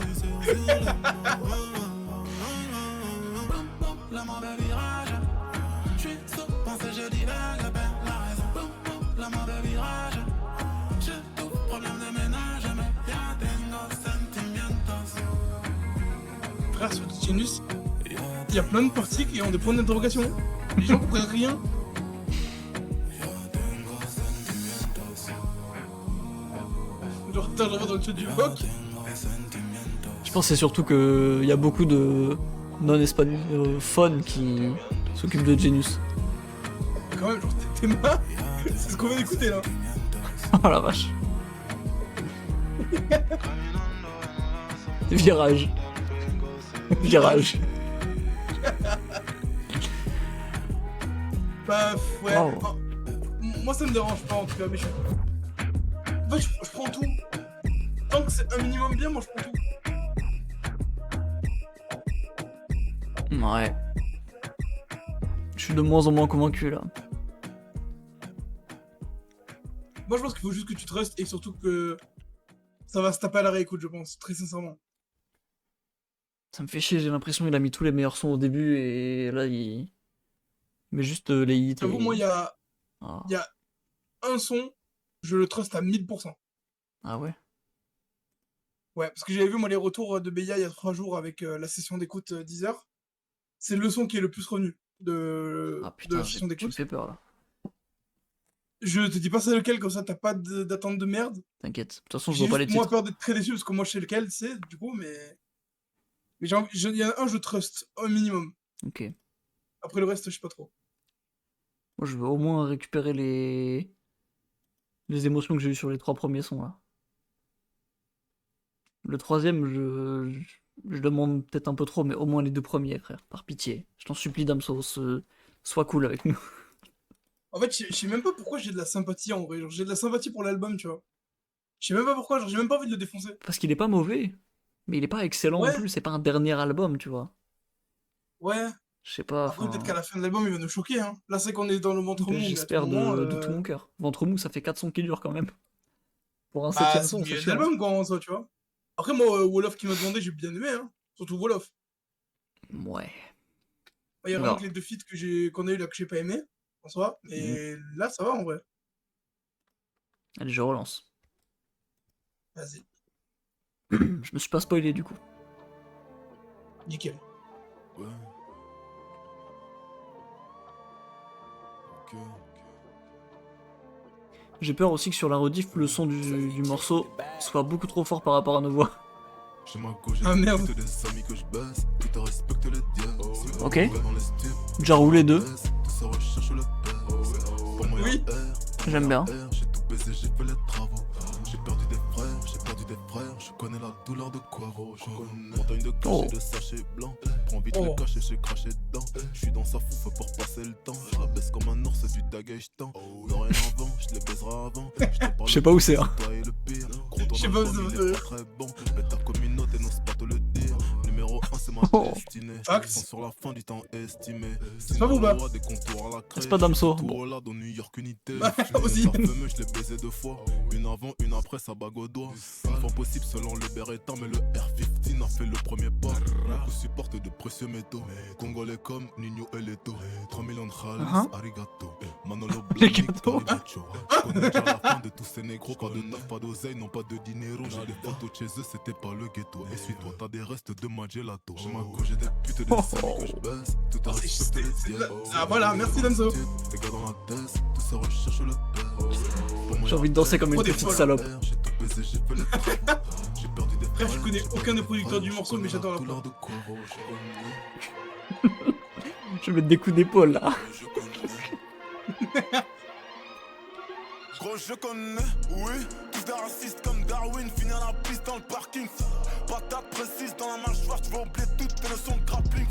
Frère, sur Genius, il y a plein de parties qui ont des points d'interrogation. Les gens comprennent rien. Genre, t'as dans le chat du rock. Je pense que c'est surtout qu'il y a beaucoup de non-espagnophone qui s'occupent de Genius. Quand même, genre, t'es marre. C'est ce qu'on vient d'écouter là. Oh la vache. Virage. Virage. Bah, ouais. Wow. Ah, moi, ça me dérange pas en tout cas, mais en fait, je prends tout. Tant que c'est un minimum bien, moi, je prends tout. Ouais. Je suis de moins en moins convaincu là. Moi, je pense qu'il faut juste que tu te restes et surtout que ça va se taper à la réécoute, je pense, très sincèrement. Ça me fait chier, j'ai l'impression qu'il a mis tous les meilleurs sons au début et là il met juste les hits J'avoue, moi, et... Ah. il y a un son, je le trust à 1000%. Ah ouais. Ouais, parce que j'avais vu, moi, les retours de Beya il y a 3 jours avec la session d'écoute 10 heures. C'est le son qui est le plus revenu Ah de la putain, session tu me d'écoute. fais peur là. Je te dis pas c'est lequel, comme ça, t'as pas d'attente de merde. T'inquiète. De toute façon, je J'ai vois pas les juste moins titres. peur d'être très déçu parce que moi je sais lequel c'est du coup, mais il y en a un je trust un minimum. Ok. Après le reste je sais pas trop. Moi, je veux au moins récupérer les émotions que j'ai eues sur les 3 premiers sons, là. Le troisième, je demande peut-être un peu trop, mais au moins les 2 premiers, frère, par pitié. Je t'en supplie, Damso, sois cool avec nous. En fait, je sais même pas pourquoi j'ai de la sympathie en vrai. Genre, j'ai de la sympathie pour l'album, tu vois. Je sais même pas pourquoi, genre, j'ai même pas envie de le défoncer. Parce qu'il est pas mauvais, mais il est pas excellent non Ouais, plus, c'est pas un dernier album, tu vois. ouais. Je sais pas, Après, peut-être qu'à enfin... la fin de l'album, il va nous choquer, hein. Là, c'est qu'on est dans le ventre mou, mais à tout J'espère moment. de tout mon cœur. Ventre mou, ça fait 4 sons qui durent quand même. Pour un Bah, 7ème c'est le son, c'est milieu de chiant. l'album, quand ça, tu vois. Après, moi, Wolof qui m'a demandé, j'ai bien aimé, hein. Surtout Wolof. Ouais. Il y a On vraiment verra. que les 2 feats qu'on a eu là que j'ai pas aimé, en soi. Mhm. Mais là, ça va en vrai. Allez, je relance. Vas-y, Je me suis pas spoilé du coup. nickel. Ouais. Ok. J'ai peur aussi que sur la rediff, le son du morceau soit beaucoup trop fort par rapport à nos voix. Chez ma gauche, Ah, merde. j'ai des amis que je baisse, qui te respectent les dieux. Ok. Déjà roulé 2. Tout ça recherche le buzz. Pour moi, Oui. y'a R, J'aime bien. J'ai tout baisé, j'ai fait les travaux. J'ai perdu des frères, je connais la douleur de quoi. Montagne de Oh. cachets de sachets blancs. Prends vite le cachet, j'ai craché dedans. Je suis dans sa fouffe pour passer le temps. Je la baisse comme un ours, c'est du dagagetant. Dorénavant, je les baiserai avant. Je sais pas où c'est, hein. Toi et le pire. Gros, Je sais ton pas où album, ça il est va. pas très bon. Mais ta communauté n'ose pas te le dire. Numéro 1, c'est ma Oh. destinée. Fact. Sont sur la fin du temps estimé. C'est pas Booba. Des contours à la craie. C'est pas Damso. Tout là dans New York unité. Bah, aussi. Parfumeux, je l'ai baisé 2 fois. Une avant, une après, sa bague au doigt. Enfant possible selon le Beretta, mais le R15 a fait le premier pas. Beaucoup supporte de précieux métaux. Congolais comme Nino et Leto. 3 millions de khalis, arigato. Manolo Blahnik, Arigato. Arigato. Je connais déjà la fin de tous ces négros. Pas de taf, pas d'oseille, non pas de dinero. J'ai des photos de chez eux, c'était pas le ghetto. Et suis-toi, t'as des restes de ma gelato. J'ai ma gauche, j'ai des putes de amis que je baisse. Tout à respecte les dieux. Ah, voilà, merci, Damso. Les gars dans la tête, tout ça recherche le buzz. J'ai envie de danser comme une Oh, des petite folles. salope. J'ai tout baisé, j'ai fait les travaux. J'ai perdu des Frère, je frères, connais j'ai aucun des producteurs du morceau, mais j'adore la douleur prod. de Corot, je connais, Je vais mettre des coups d'épaule là. je connais. Gros, je connais, oui. Tous des racistes comme Darwin, finir la piste dans le parking. Patate précise dans la mâchoire, tu vas oublier toutes tes notions de grappling.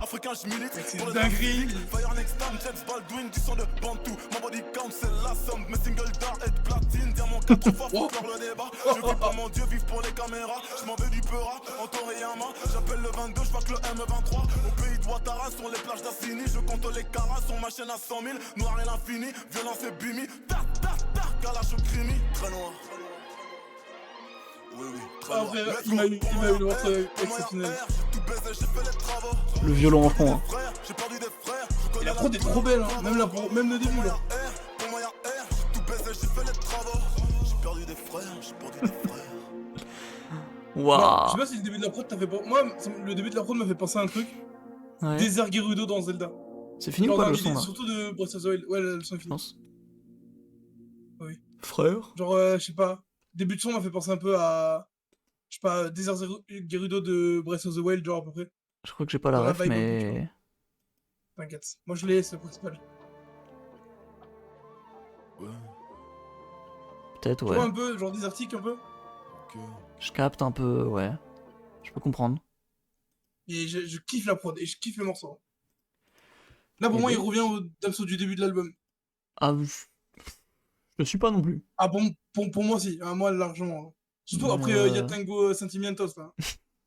Africain, je milite C'est pour les dinguerie. Africains. Fire next time, James Baldwin, du son de Bantu. Mon body count, c'est la somme. Mes singles d'or et de platine. Diamant 4 fois, faut clore le débat. Je vis pour mon Dieu, vive pour les caméras. Je m'en vais du Peura, en Toriyama. J'appelle le 22, je vois que le M23. Au pays de Ouattara, sur les plages d'Assini. Je compte les caras, sur ma chaîne à 100 000. Noir et l'infini, violence et bimi. Tac, tac, tac, Kalash au crimi. Très noir. Oui, oui, très Ah, noir. frère, Let's il m'a go. eu Pour moi, le morceau R, pour moi, exceptionnel. R, j'ai tout baisé, j'ai fait les travaux. Le violon en fond. Hein. Frère, j'ai perdu des frères. Et la prod est trop belle, hein. Même le début, là. Pour moi, y'a R, j'ai tout baisé, j'ai fait les travaux. J'ai perdu des frères, j'ai perdu des frères. Non, je Waouh. sais pas si le début de la prod t'a fait penser. Moi, le début de la prod m'a fait penser à un truc. Ouais. Désert Gerudo dans Zelda. C'est fini ou Genre, pas dans le l'idée, son là? surtout de Breath of the Wild. Ouais, le son est Je fini. pense. Oui. Frère. Genre, je sais pas. Début de son m'a fait penser un peu à. Je sais pas, Désert Gerudo de Breath of the Wild, genre à peu près. Je crois que j'ai pas la Dans la ref, vibe un peu, tu mais. T'inquiète. Moi, je l'ai, c'est le principal. Ouais, Peut-être, Tu vois un ouais. peu, genre des articles un peu. ok. Je capte un peu, ouais. Je peux comprendre. Et je kiffe la prod et je kiffe le morceau. Là, pour Et moi, il ben. revient au Damso du début de l'album. Ah, je suis pas non plus. Ah, pour moi, si. Ah, moi, largement. Surtout après, il y a Tango Sentimientos, là.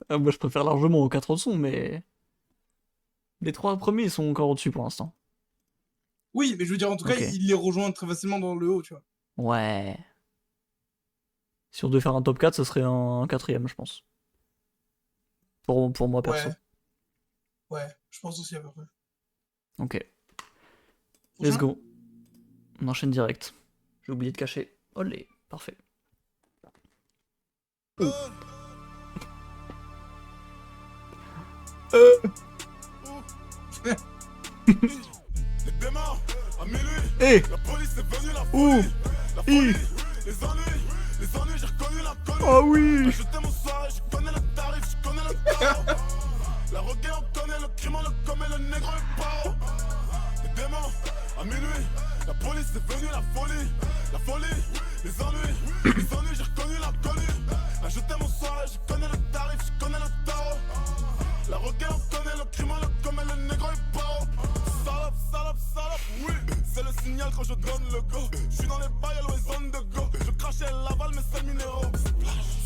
Ah, moi, je préfère largement aux 4 sons, mais. Les 3 premiers sont encore au-dessus pour l'instant. Oui, mais je veux dire, en tout cas, Ok. il les rejoint très facilement dans le haut, tu vois. Ouais. Si on devait faire un top 4, ce serait un 4ème, je pense. Pour moi, perso. Ouais. Ouais, je pense aussi à peu près. Ok. Let's Prochain go. On enchaîne direct. J'ai oublié de cacher. Olé. Parfait. Les démarres, à minuit, Eh. la police est venue, la Ouh. folie, la Hi. folie, les ennuis, j'ai reconnu la connu. Ah oui. J'étais mon soirée, je connais le tarif, je connais le tarif. La reggae, on connaît le crime, on le commet, le négro est paro. Les Les démons, à minuit, la police est venue, la folie, les ennuis, j'ai reconnu l'inconnu. Là je t'aime au soir, je connais le tarif, je connais le tarot. La requin, on connaît le crime, le comme le négro est paro. Salope, oui. C'est le signal quand je donne le go. Je suis dans les bails, les zones de go. Je crachais l'aval, mais c'est le minéraux.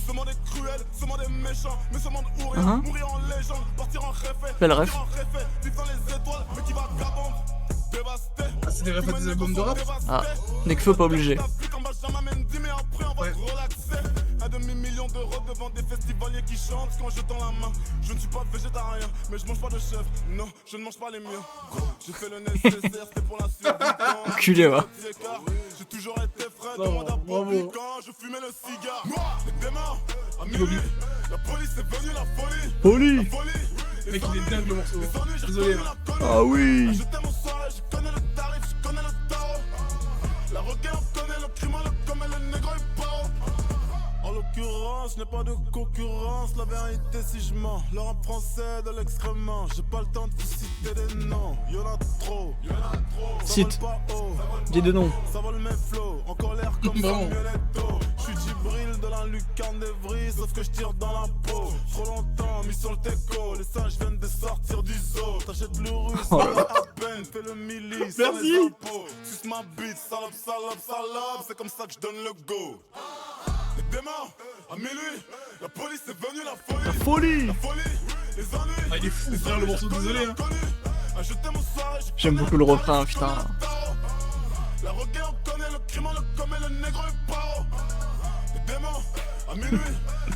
Ce monde est cruel, ce monde est méchant. Mais ce monde ourien, mourir en légende. Partir en réfé, Belle ref. vivre dans les étoiles, mais qui vagabonde. Dévasté. Ah, c'est des refs à des albums de rap. Ah, Nekfeu pas obligé. Ouais. Un demi-million d'euros devant des festivaliers qui chantent quand je tends la main. Je ne suis pas végétarien, mais je mange pas de chef. Non, je ne mange pas les miens. J'ai fait le nécessaire, c'était pour la survie. Enculé, va. J'ai toujours été frais, Non, demande à Bobby bravo. quand je fumais le cigare. Les démons, à minuit, la police est venue, la folie. Poli. Le mec, il est dingue le morceau. Désolé. Hein. Ah oui. Je t'aime au soir, je connais le tarif, je connais le tarot. La requin, on connaît le crime, le comme le négro est paro. En l'occurrence, je n'ai pas de concurrence. La vérité, si je mens, le rap français de l'excrément. J'ai pas le temps de vous citer des noms. Y'en a trop. Ça Cite. vole pas haut. Dis des noms. Ça vole mes flots. Encore l'air comme Vraiment. Samuel Eto'o. Je suis Djibril de la lucarne d'Evry, sauf que je tire dans la peau. Trop longtemps mis sur le teco. Les singes viennent de sortir du zoo. T'achètes le russe, Oh. à peine. Fais le milice. sans Merci. les impôts. Suce ma bite, salope. C'est comme ça que je donne le go. Les démons, à minuit, la police est venue, la folie, Folie. les ennuis. Ah, il est fou, frère, le morceau, désolé. Hein. Je t'aime au soir, je J'aime connais beaucoup le refrain, putain. La requin, on connaît le crime, le comme le négro est paro. Les démons, à minuit,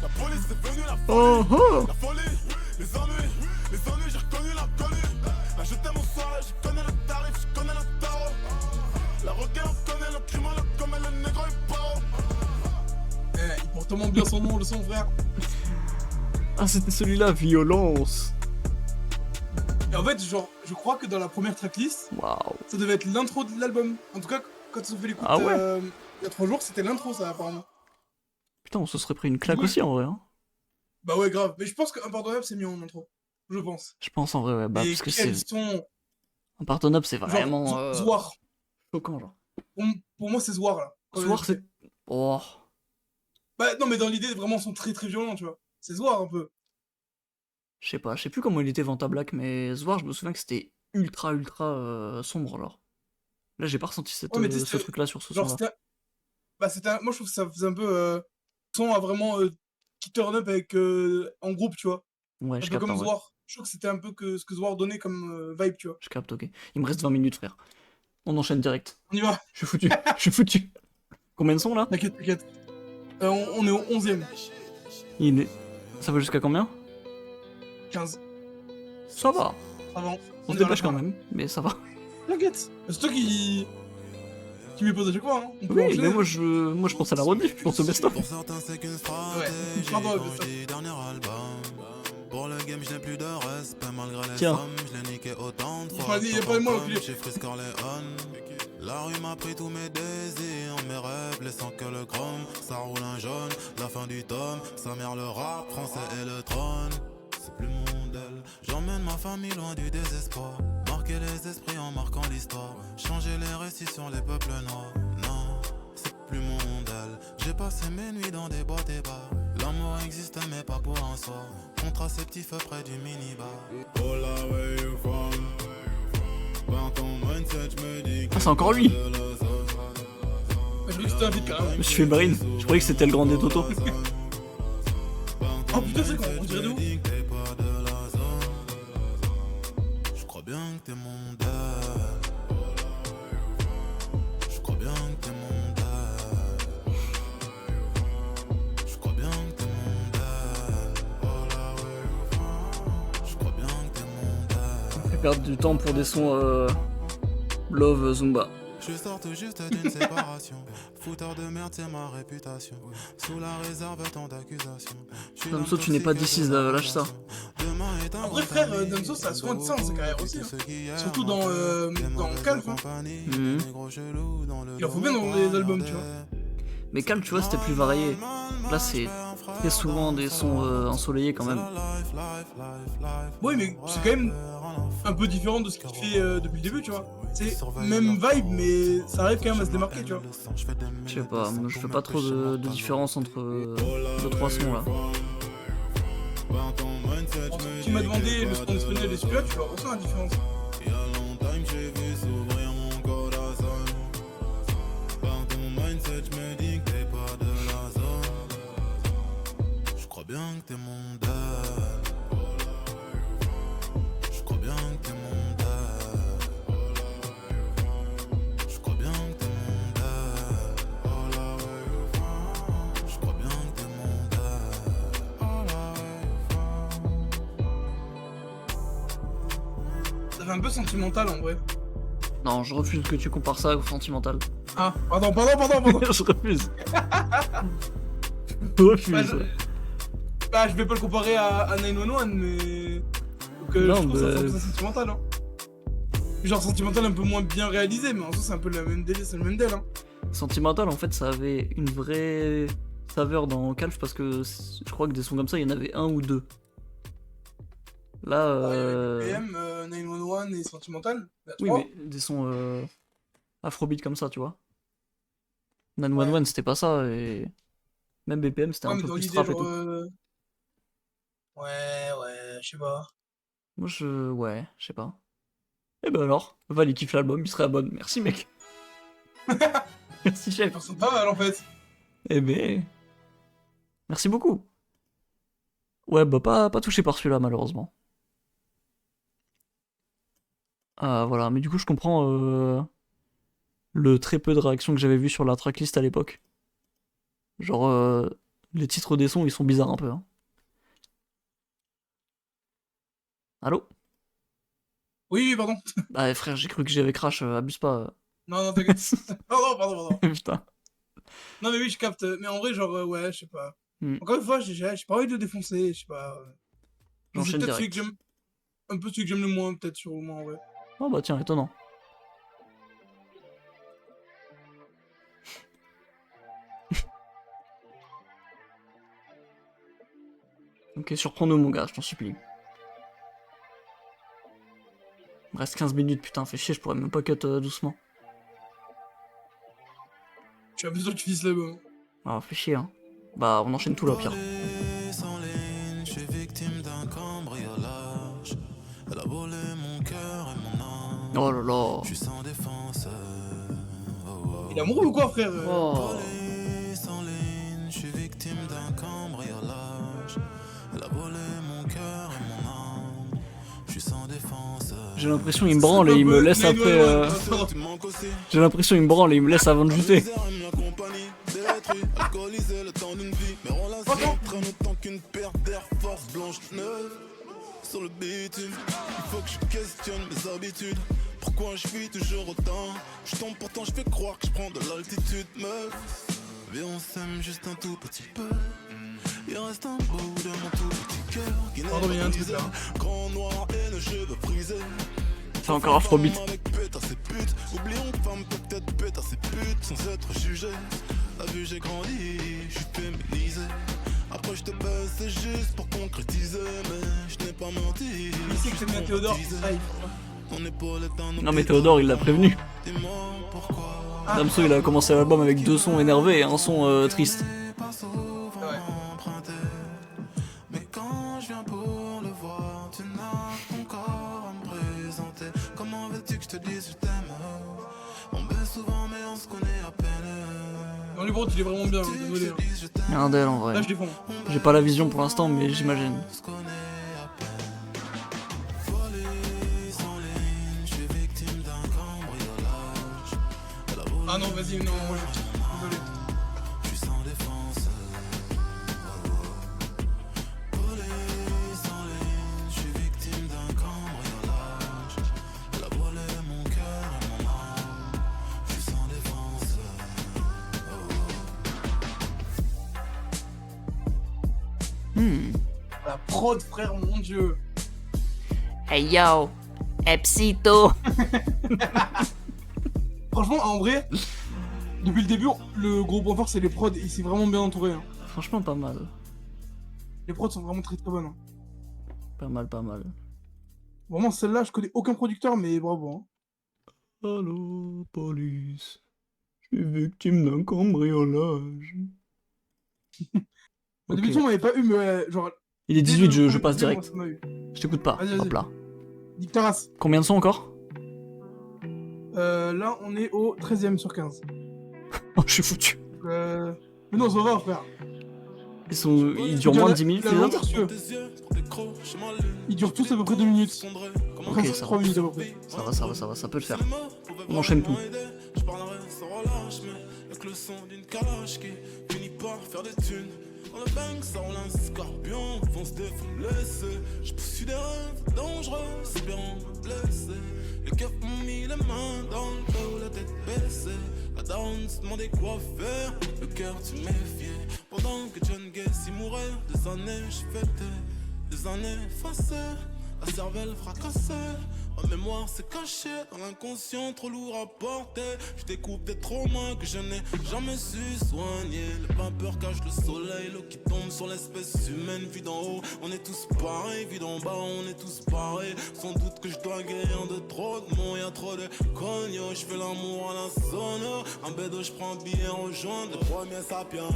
la police est venue, la Oh oh. folie, les ennuis, j'ai reconnu l'inconnu. Je t'aime au soir, je connais le tarif, je connais le tarot. La requin, on connaît le crime, le comme le négro est paro. Eh, il porte tellement bien son nom, le son, frère. Ah, c'était celui-là, violence. Et en fait, genre, je crois que dans la première tracklist, Waouh. ça devait être l'intro de l'album. En tout cas, quand ils ont fait l'écoute Ah ouais. il y a 3 jours, c'était l'intro, ça, apparemment. Putain, on se serait pris une claque Oui. aussi en vrai. Hein. Bah ouais, grave. Mais je pense qu'Impardonnable, c'est mieux en intro. Je pense. Je pense en vrai, ouais. Bah, Et parce que quel c'est. son. Impardonnable, c'est Genre, vraiment. Zwar. Choquant, genre. Pour moi, c'est Zwar, là. Quand Soir, j'ai c'est. Oh. Bah non, mais dans l'idée, vraiment, sont très très violents, tu vois. C'est Zwar, un peu. Je sais plus comment il était Vanta Black, mais Zwar, je me souviens que c'était ultra sombre, alors. Là, j'ai pas ressenti Ouais, mais tu sais, ce truc-là sur ce Genre, son-là. c'était. Bah, moi, je trouve que ça faisait un peu. Son à vraiment. Qui turn up avec. En groupe, tu vois. Ouais, Un je peu capte, comme en vrai. Zwar. Je trouve que c'était un peu ce que Zwar donnait comme vibe, tu vois. Je capte, ok. Il me reste 20 minutes, frère. On enchaîne direct. On y va. Je suis foutu. Je suis foutu. Combien de sons, là? T'inquiète, t'inquiète. On est au 11ème. Ça va jusqu'à combien? 15. Ça va. Avant. On se dépêche quand même, mais ça va. T'inquiète. C'est toi qui me pose à chaque fois, hein. On peut Oui, enchaîner. mais moi je pense à la rediff, je pense au best-of. Pour certains, c'est qu'une Ouais. stratégie. Pardon, Quand mais ça. je dis dernier album. Pour le game, je n'ai plus de respect malgré les Tiens. sommes. Je l'ai niqué autant de fois. Vas-y, y a pas de moi, enculé. J'ai Frisk Corleone. La rue m'a pris tous mes désirs, mes rêves, laissant que le chrome. Ça roule un jaune, la fin du tome. Sa mère le rap français et le trône. C'est plus mon modèle. J'emmène ma famille loin du désespoir. Marquer les esprits en marquant l'histoire. Changer les récits sur les peuples noirs. Non, c'est plus mon modèle. J'ai passé mes nuits dans des boîtes et bars. L'amour existe mais pas pour un soir. Contraceptif près du minibar. Oh là, where you from? Par ton mindset, je me dis que Ah, c'est encore lui. Je me dis que c'était un vide, carrément. Je me suis fait marine, je croyais que c'était le grand des Toto. Oh putain, c'est quoi? On dirait de ouf. Je crois bien que t'es mon modèle. Je crois bien que t'es mon modèle. Je crois bien que t'es mon modèle. Je crois bien que t'es mon modèle. Fait perdre du temps pour des sons Love Zumba. Je sors tout juste d'une séparation. Fouteur de merde, c'est ma réputation. Sous la réserve, tant d'accusations. Damso, tu n'es pas d'ici, lâche ça. Après, frère, Damso, ça a souvent de ça dans sa carrière aussi. Hein. Surtout dans Calme. Hein. Mhm. Il en faut bien dans les albums, tu vois. Mais Calme, tu vois, c'était plus varié. Là, c'est très souvent des sons ensoleillés quand même. Oui, mais c'est quand même un peu différent de ce qu'il fait depuis le début, tu vois. C'est même vibe, mais ça arrive quand même à se démarquer, tu vois. Je sais pas, moi, je fais pas trop de différence entre les trois sons là. Bon, tu m'as demandé le son espagnol et celui-là, tu vas ressentir la différence. Je crois bien que t'es mon dad. Je crois bien que t'es mon dad. Je crois bien que t'es mon dad. Je crois bien que t'es mon dad. Ça fait un peu sentimental en vrai. Non, je refuse que tu compares ça au sentimental. Ah, pardon. Je refuse. Je refuse. Bah, je vais pas le comparer à 911, mais. Donc, Non, je trouve ça mais- c'est un peu sentimental, hein. Genre sentimental un peu moins bien réalisé, mais en soi, c'est un peu le même délire, c'est le même délire, hein. Sentimental, en fait, ça avait une vraie saveur dans Calf parce que je crois que des sons comme ça, il y en avait un ou deux. Là, PM, 911 et sentimental. La oui, 3. mais des sons afrobeat comme ça, tu vois. 911, c'était pas ça, et même BPM, c'était Ouais, un mais peu dans plus l'idée, trap et genre. tout. Ouais, je sais pas. Moi, ouais, je sais pas. Et ben alors, Val, il kiffe l'album, il serait abonne. Merci, mec. Merci, chef. Personne pas mal en fait. Eh ben, merci beaucoup. Ouais, bah, pas touché par celui-là, malheureusement. Ah, voilà, mais du coup, je comprends le très peu de réactions que j'avais vues sur la tracklist à l'époque. Genre, les titres des sons, ils sont bizarres un peu. Hein. Allô? Oui, pardon. Bah, frère, j'ai cru que j'avais crash, abuse pas. Non, t'inquiète. Pardon. Putain. Non, mais oui, je capte. Mais en vrai, genre, ouais, je sais pas. Hmm. Encore une fois, j'ai pas envie de le défoncer, je sais pas. Mais c'est J'enchaîne peut-être celui direct. que j'aime. Un peu celui que j'aime le moins, peut-être, sur le moins, en vrai. Oh bah tiens, étonnant. Ok, surprends-nous mon gars, je t'en supplie. Il me reste 15 minutes, putain, fais chier, je pourrais même pas cut doucement. Tu as besoin que tu finisses l'album. Ah, fais chier, hein. Bah, on enchaîne tout là, au pire. Sans ligne, je suis victime d'un cambriolage. Elle a volé mon cœur et mon âme. Oh là là. Je suis sans défense. Il est amoureux ou quoi, frère? Oh. Sans ligne, je suis victime d'un cambriolage. Elle a volé mon cœur et mon âme. Je suis sans défense. J'ai l'impression il me branle et il me laisse après. Tu manques aussi. J'ai l'impression il me branle et il me laisse avant de juter. Misère aime la compagnie, détruit, alcoolisé le temps d'une vie. Mes relations traînent autant qu'une paire d'Air Force blanche neuve. Sur le bitume, il faut que je questionne mes habitudes. Pourquoi je fuis toujours autant? Je tombe pourtant je fais croire que je prends de l'altitude, meuf. Viens on s'aime juste un tout petit peu. Il reste un bout de mon tout petit cœur qui n'est Pardon, il y a un pas truc brisé. là. Grand noir et le cheveu frisé. C'est encore afrobeat. Avec pétasse et pute. Oublions que femme peut peut-être pétasse et pute sans être jugé. T'as vu j'ai grandi, je suis féminisé. Après je te baisse c'est juste pour concrétiser. Mais je n'ai pas menti. Il sait que j'aime bien Théodore, c'est ça, il Ton épaule est un Non mais Théodore il l'a prévenu. Dis-moi pourquoi. Damso il a commencé l'album avec 2 sons énervés et un son triste. Pas souvent emprunté. Mais quand je viens pour le voir, tu n'as ton corps à me présenter. Comment veux-tu que je te dise je t'aime? On baisse souvent mais on se connaît à peine. Non, les il est vraiment bien, désolé. Hein. Il y a un d'elle en vrai. Là, je défends. J'ai pas la vision pour l'instant mais j'imagine. On se connaît à peine. Volé sans ligne, je suis victime d'un cambriolage. Elle a volé Ah non, vas-y, non, moi je tire. Désolé. je suis sans défense. Volé sans ligne, je suis victime d'un cambriolage. Elle a volé mon cœur et mon âme. Je suis sans défense. La prod, frère, mon dieu. Hey yo, Epsito. Franchement, en vrai, depuis le début, le gros point fort, c'est les prods. Il s'est vraiment bien entouré. Hein. Franchement pas mal. Les prods sont vraiment très très bonnes. Hein. Pas mal, pas mal. Vraiment, celle-là, je connais aucun producteur, mais bravo. Hein. Allô, police. Je suis victime d'un cambriolage. Au Ok. début, on m'avait pas eu, mais genre. Il est dès 18, le je premier passe couplet, moi, direct. ça m'a eu. Je t'écoute pas. Vas-y, vas-y. Hop là. Nique ta race. Combien de sons encore? Là, on est au 13ème sur 15. Oh, je suis foutu. Mais non, ça va, frère. Ils durent moins de 10 minutes La les longueur, autres? si tu veux. Ils durent tous à peu près 2 minutes. Ok, Presque ça 3 va. minutes à peu près. Ça peut le faire. On enchaîne tout. Je parlerai sans relâche, mais avec le son d'une calache qui finit par faire des thunes. Dans le bang, ça roule un scorpion, fonce des faut me laisser. Je poursuis des rêves dangereux, espérant me blesser. Les keufs m'ont mis les mains dans le dos, la tête baissée. La daronne se demandait quoi faire, le cœur tu méfiais. Pendant que John Gacy mourait, des années je fêtais, des années effacées, la cervelle fracassée. En mémoire c'est caché dans l'inconscient, trop lourd à porter. Je découpe des traumas que je n'ai jamais su soigner. Le vapeur cache le soleil, l'eau qui tombe sur l'espèce humaine. Vue d'en haut, on est tous pareils, vue d'en bas, on est tous pareils. Sans doute que je dois guérir de trop de mots, y'a trop de cognos. Je fais l'amour à la sono, un bédo je prends un billet rejoindre le premier sapien.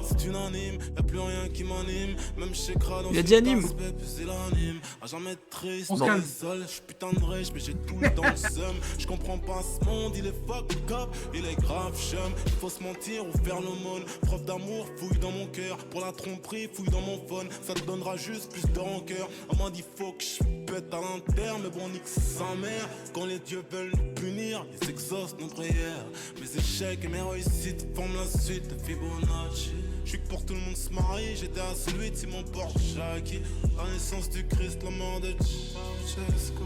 C'est unanime, y'a plus rien qui m'anime. Même chez Crado, Il a dit anime. plus il anime. À jamais triste, On se calme. seul, je suis putain de riche, mais j'ai tout le temps le seum. Je comprends pas ce monde, il est fuck up, il est grave chum. Il faut se mentir ou faire l'aumône. Preuve d'amour, fouille dans mon cœur. Pour la tromperie, fouille dans mon phone. Ça te donnera juste plus de rancœur. On m'a dit faut que je pète à l'interne, mais bon, nique sa mère. Quand les dieux veulent nous punir, ils exaucent nos prières. Mes échecs et mes réussites forment la suite de Fibonacci. Je suis que pour tout le monde se marie, j'étais à celui de Simon Porchaki. La naissance du Christ, la mort de Ceausescu.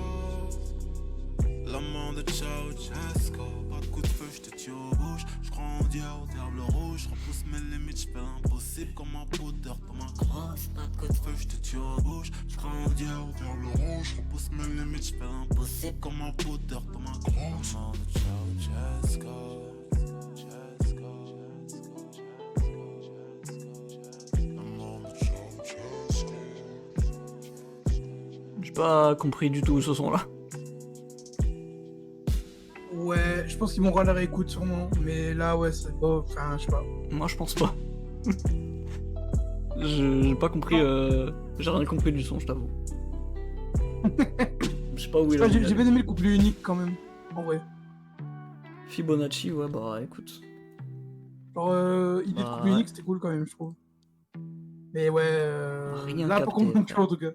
La mort de Ceausescu. Pas de coup de feu, je te tue aux bouches. Je crois en Dieu, au diable rouge. Je repousse mes limites, je fais l'impossible comme un poudre dans ma crosse. Pas de coup de feu, je te tue aux bouches. Je crois en Dieu, au diable rouge. Je repousse mes limites, je fais l'impossible comme un poudre dans ma crosse. La mort de Ceausescu. J'ai pas compris du tout ce son-là. Ouais, je pense qu'ils m'aura la réécoute sûrement. Mais là, ouais, c'est pas. Enfin, je sais pas. Moi, je pense pas. J'ai pas compris. J'ai rien compris du son, je t'avoue. Je sais pas où il a. J'ai bien aimé le couplet unique quand même. En vrai. Fibonacci, ouais, bah écoute. Genre, idée de Bah, couplet ouais. unique, c'était cool quand même, je trouve. Mais ouais. Rien Là, pas capté, convaincu frère. en tout cas.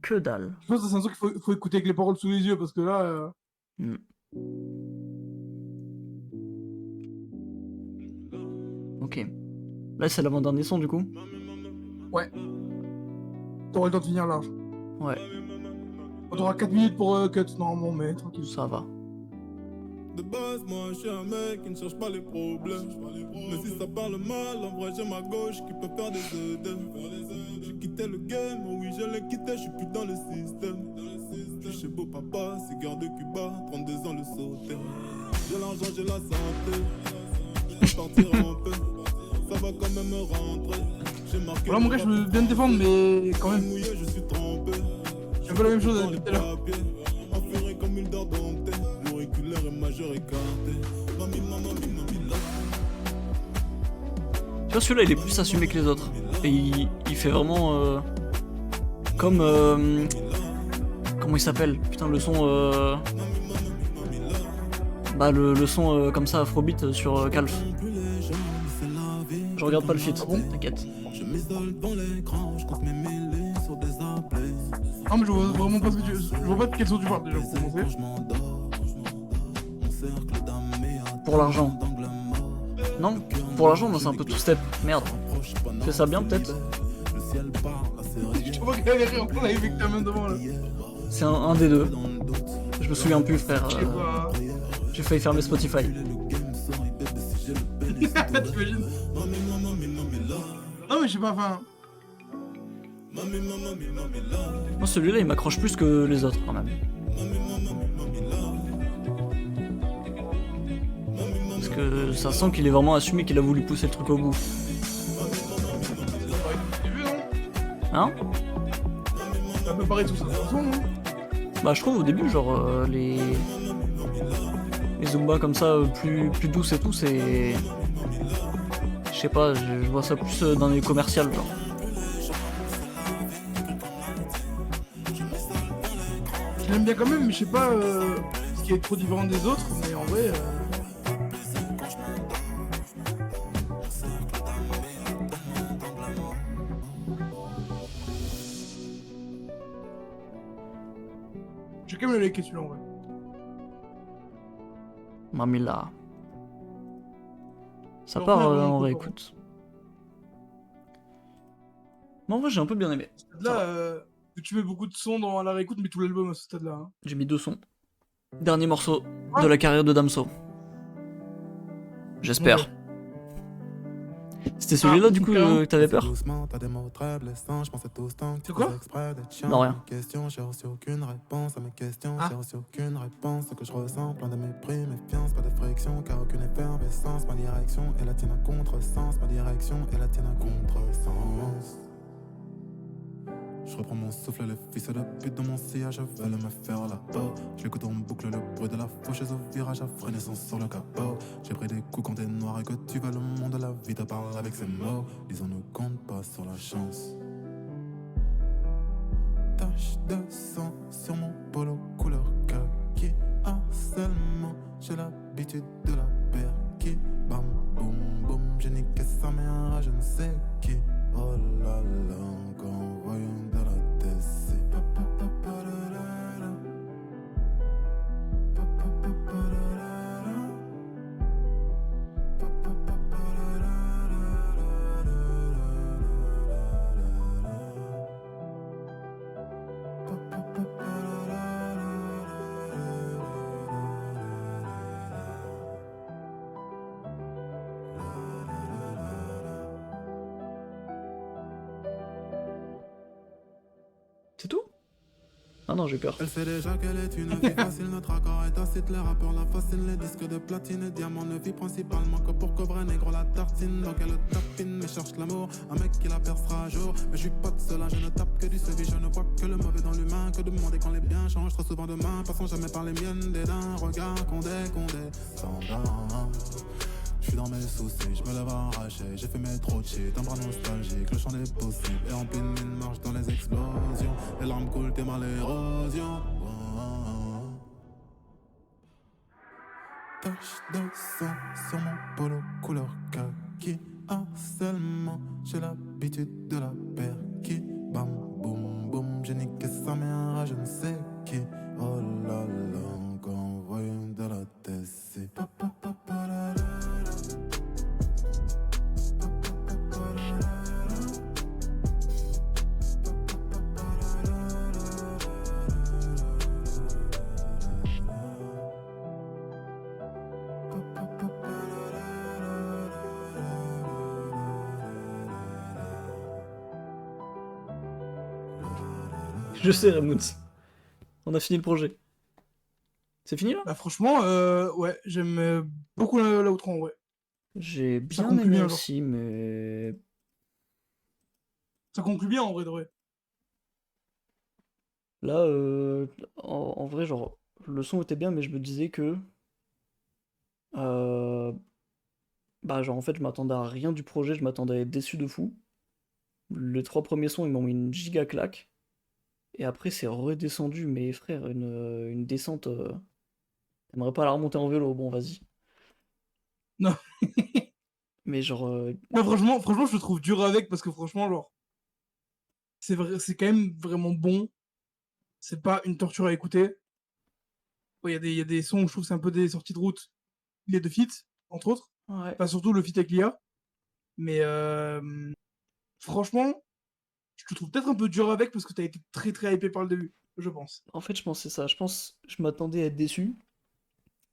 Que dalle. Je pense que c'est un son qu'il faut écouter avec les paroles sous les yeux parce que là. Hmm. Ok. Là, c'est l'avant-dernier son, du coup. Ouais. T'auras le temps de finir large. Ouais, T'auras 4 minutes pour cut normalement, mais tranquille. ça va. De base, moi je suis un mec qui ne cherche pas les problèmes. Mais si ça parle mal, en vrai j'ai ma gauche qui peut faire des œdèmes. J'ai quitté le game, oh oui je l'ai quitté, je suis plus dans le système. Je suis chez beau papa, cigare de Cuba, 32 ans le sauter. J'ai l'argent, j'ai la santé, je peux partir un peu, ça va quand même me rentrer. J'ai marqué. Voilà, mon gars, je veux bien te défendre, mais quand même. Mouillé, je suis trempé. C'est un peu la même chose depuis tout à l'heure. Enferré comme une dent domptée, l'auriculaire est majeur écarté. Mami, là. Tu vois, celui-là, il est plus assumé que les autres. Et il fait vraiment. Comme. Comment il s'appelle? Putain, le son. Bah, le son comme ça, Afrobeat sur Calf. Je regarde pas le feat, t'inquiète. Je m'isole devant l'écran, je compte mes mêlées sur des appels. Non, mais je vois vraiment pas ce que tu. Je vois pas de quel son tu parles déjà pour commencer. Je m'endors, mon cercle d'amis. Pour l'argent. Non, pour l'argent, non, c'est un peu tout step. Merde. Fais ça bien, peut-être. Le ciel parle, la série. Je vois qu'il a l'air en live avec ta main devant là. C'est un des deux. Je me souviens plus, frère. Je sais pas. J'ai failli fermer Spotify. T'imagines? Non, mais je sais pas, enfin. Moi, celui-là, il m'accroche plus que les autres, quand même. Parce que ça sent qu'il est vraiment assumé, qu'il a voulu pousser le truc au bout. J'ai vu, non? Hein? T'as peu pareil sur certains sons, non? Bah, je trouve au début, genre, les Zumba comme ça, plus douces et tout, c'est. Je sais pas, je vois ça plus dans les commerciales, genre. Je l'aime bien quand même, mais je sais pas ce qui est trop différent des autres, mais en vrai. J'ai quand même le liker celui-là en vrai. Mamila. Ça Le part refrain est vraiment en cool, réécoute. Mais en vrai, j'ai un peu bien aimé. À ce stade-là, tu mets beaucoup de sons dans la réécoute, mais tout l'album à ce stade-là. Hein. J'ai mis 2 sons. Dernier morceau Ah. de la carrière de Damso. J'espère. Ouais. C'était celui-là, du coup, carrément. que t'avais peur? Doucement, t'as des mots très blessants, je pensais tout ce temps que tu C'est quoi faisais exprès d'être chiant. Non, rien. Question, j'ai reçu aucune réponse à mes questions, Ah. j'ai reçu aucune réponse. Ce que je ressens, plein de mépris, méfiance, pas de friction, car aucune effervescence. Ma direction est la tienne à contresens, ma direction est la tienne à contresens. Je reprends mon souffle, le fils de pute dans mon sillage, je veux me faire la peau. Je l'écoute en boucle, le bruit de la faucheuse au virage, à frénaissance sur le capot. J'ai pris des coups quand t'es noir et que tu vas le monde, la vie te parle avec ses mots. Disons, ne compte pas sur la chance. Tache de sang sur mon polo couleur kaki. Harcèlement, j'ai l'habitude de la perquis. Bam, boum, boum, j'ai niqué sa mère, je ne sais qui. Oh là là, encore envoyé de la DC. C'est tout? Ah non, j'ai peur. Elle sait déjà qu'elle est une vie facile, notre accord est tacite, les rappeurs la fascinent, les disques de platine et diamants ne vit principalement que pour cobrer négro la tartine, donc elle tapine, mais cherche l'amour, un mec qui la percera un jour, mais je suis pas de cela, je ne tape que du CV, je ne vois que le mauvais dans l'humain, que demander quand les biens changent trop souvent de main, passons jamais par les miennes, des d'un regard condé, sans dents. Je suis dans mes soucis, je me lève arraché, j'ai fait mes trop de shit, un bras nostalgique, le champ des possibles, et en pleine mine marche dans les explosions, les larmes coulent, t'es mal l'érosion. Tache de sang sur mon polo couleur kaki, harcèlement, j'ai l'habitude de la perquis. Bam, boum, boum, j'ai niqué sa mère, je ne sais qui. Oh là là, encore envoyé de la DC. Je sais, Ramoons. On a fini le projet. C'est fini là? Bah, franchement, ouais, j'aime beaucoup l'outro en vrai. J'ai bien conclut aimé bien, genre. aussi, mais. Ça conclut bien en vrai de vrai. Là, en vrai, genre, le son était bien, mais je me disais que. Bah, genre, en fait, je m'attendais à rien du projet, je m'attendais à être déçu de fou. Les 3 premiers sons, ils m'ont mis une giga claque. Et après, c'est redescendu, mais frère, une descente. T'aimerais pas la remonter en vélo, bon, vas-y. Non. Mais genre. Non, franchement, je le trouve dur avec parce que franchement, genre, c'est vrai, c'est quand même vraiment bon. C'est pas une torture à écouter. Il y a des sons où je trouve que c'est un peu des sorties de route. Les deux feats, entre autres. Ouais. Enfin, surtout le feat avec l'IA. Mais franchement, je te trouve peut-être un peu dur avec parce que t'as été très très hypé par le début, je pense. En fait, je pensais ça. Je pense je m'attendais à être déçu.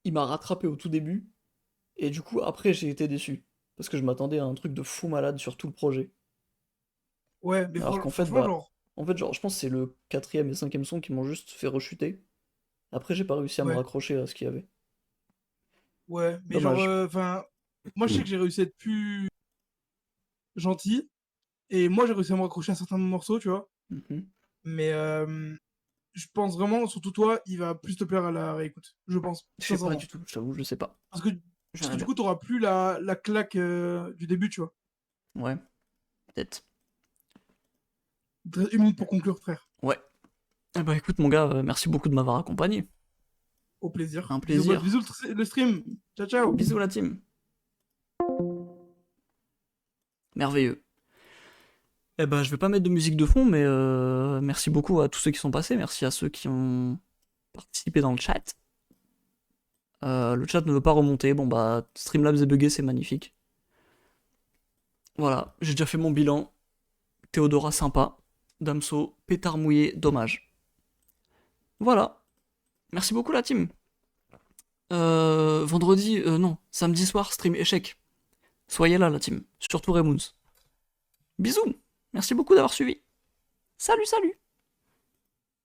Il m'a rattrapé au tout début. Et du coup, après, j'ai été déçu. Parce que je m'attendais à un truc de fou malade sur tout le projet. Ouais, mais Alors qu'en fait, franchement, bah. genre, En fait, genre, je pense que c'est le 4e et 5e son qui m'ont juste fait rechuter. Après, j'ai pas réussi à me ouais, raccrocher à ce qu'il y avait. ouais. Mais genre, Dommage. enfin, moi je sais que j'ai réussi à être plus gentil. Et moi j'ai réussi à me raccrocher à certains morceaux, tu vois. Mhm. Mais je pense vraiment, surtout toi, il va plus te plaire à la réécoute. Je pense. Je sais pas Sincèrement. du tout, je t'avoue, je sais pas. Parce que, J'aimerais du bien. coup, t'auras plus la claque du début, tu vois. Ouais, peut-être. Il te reste 1 minute pour conclure, frère. Ouais. Eh bah écoute mon gars, merci beaucoup de m'avoir accompagné. Au plaisir. Un Bisous, plaisir. bisous le stream. Ciao, ciao. Bisous la team. Merveilleux. Eh ben, je vais pas mettre de musique de fond, mais merci beaucoup à tous ceux qui sont passés. Merci à ceux qui ont participé dans le chat. Le chat ne veut pas remonter. Bon, bah, Streamlabs est bugué, c'est magnifique. Voilà, j'ai déjà fait mon bilan. Théodora, sympa. Damso, pétard mouillé, dommage. Voilà. Merci beaucoup, la team. Vendredi, non, samedi soir, stream échec. Soyez là, la team. Surtout Remoons. Bisous. Merci beaucoup d'avoir suivi. Salut, salut.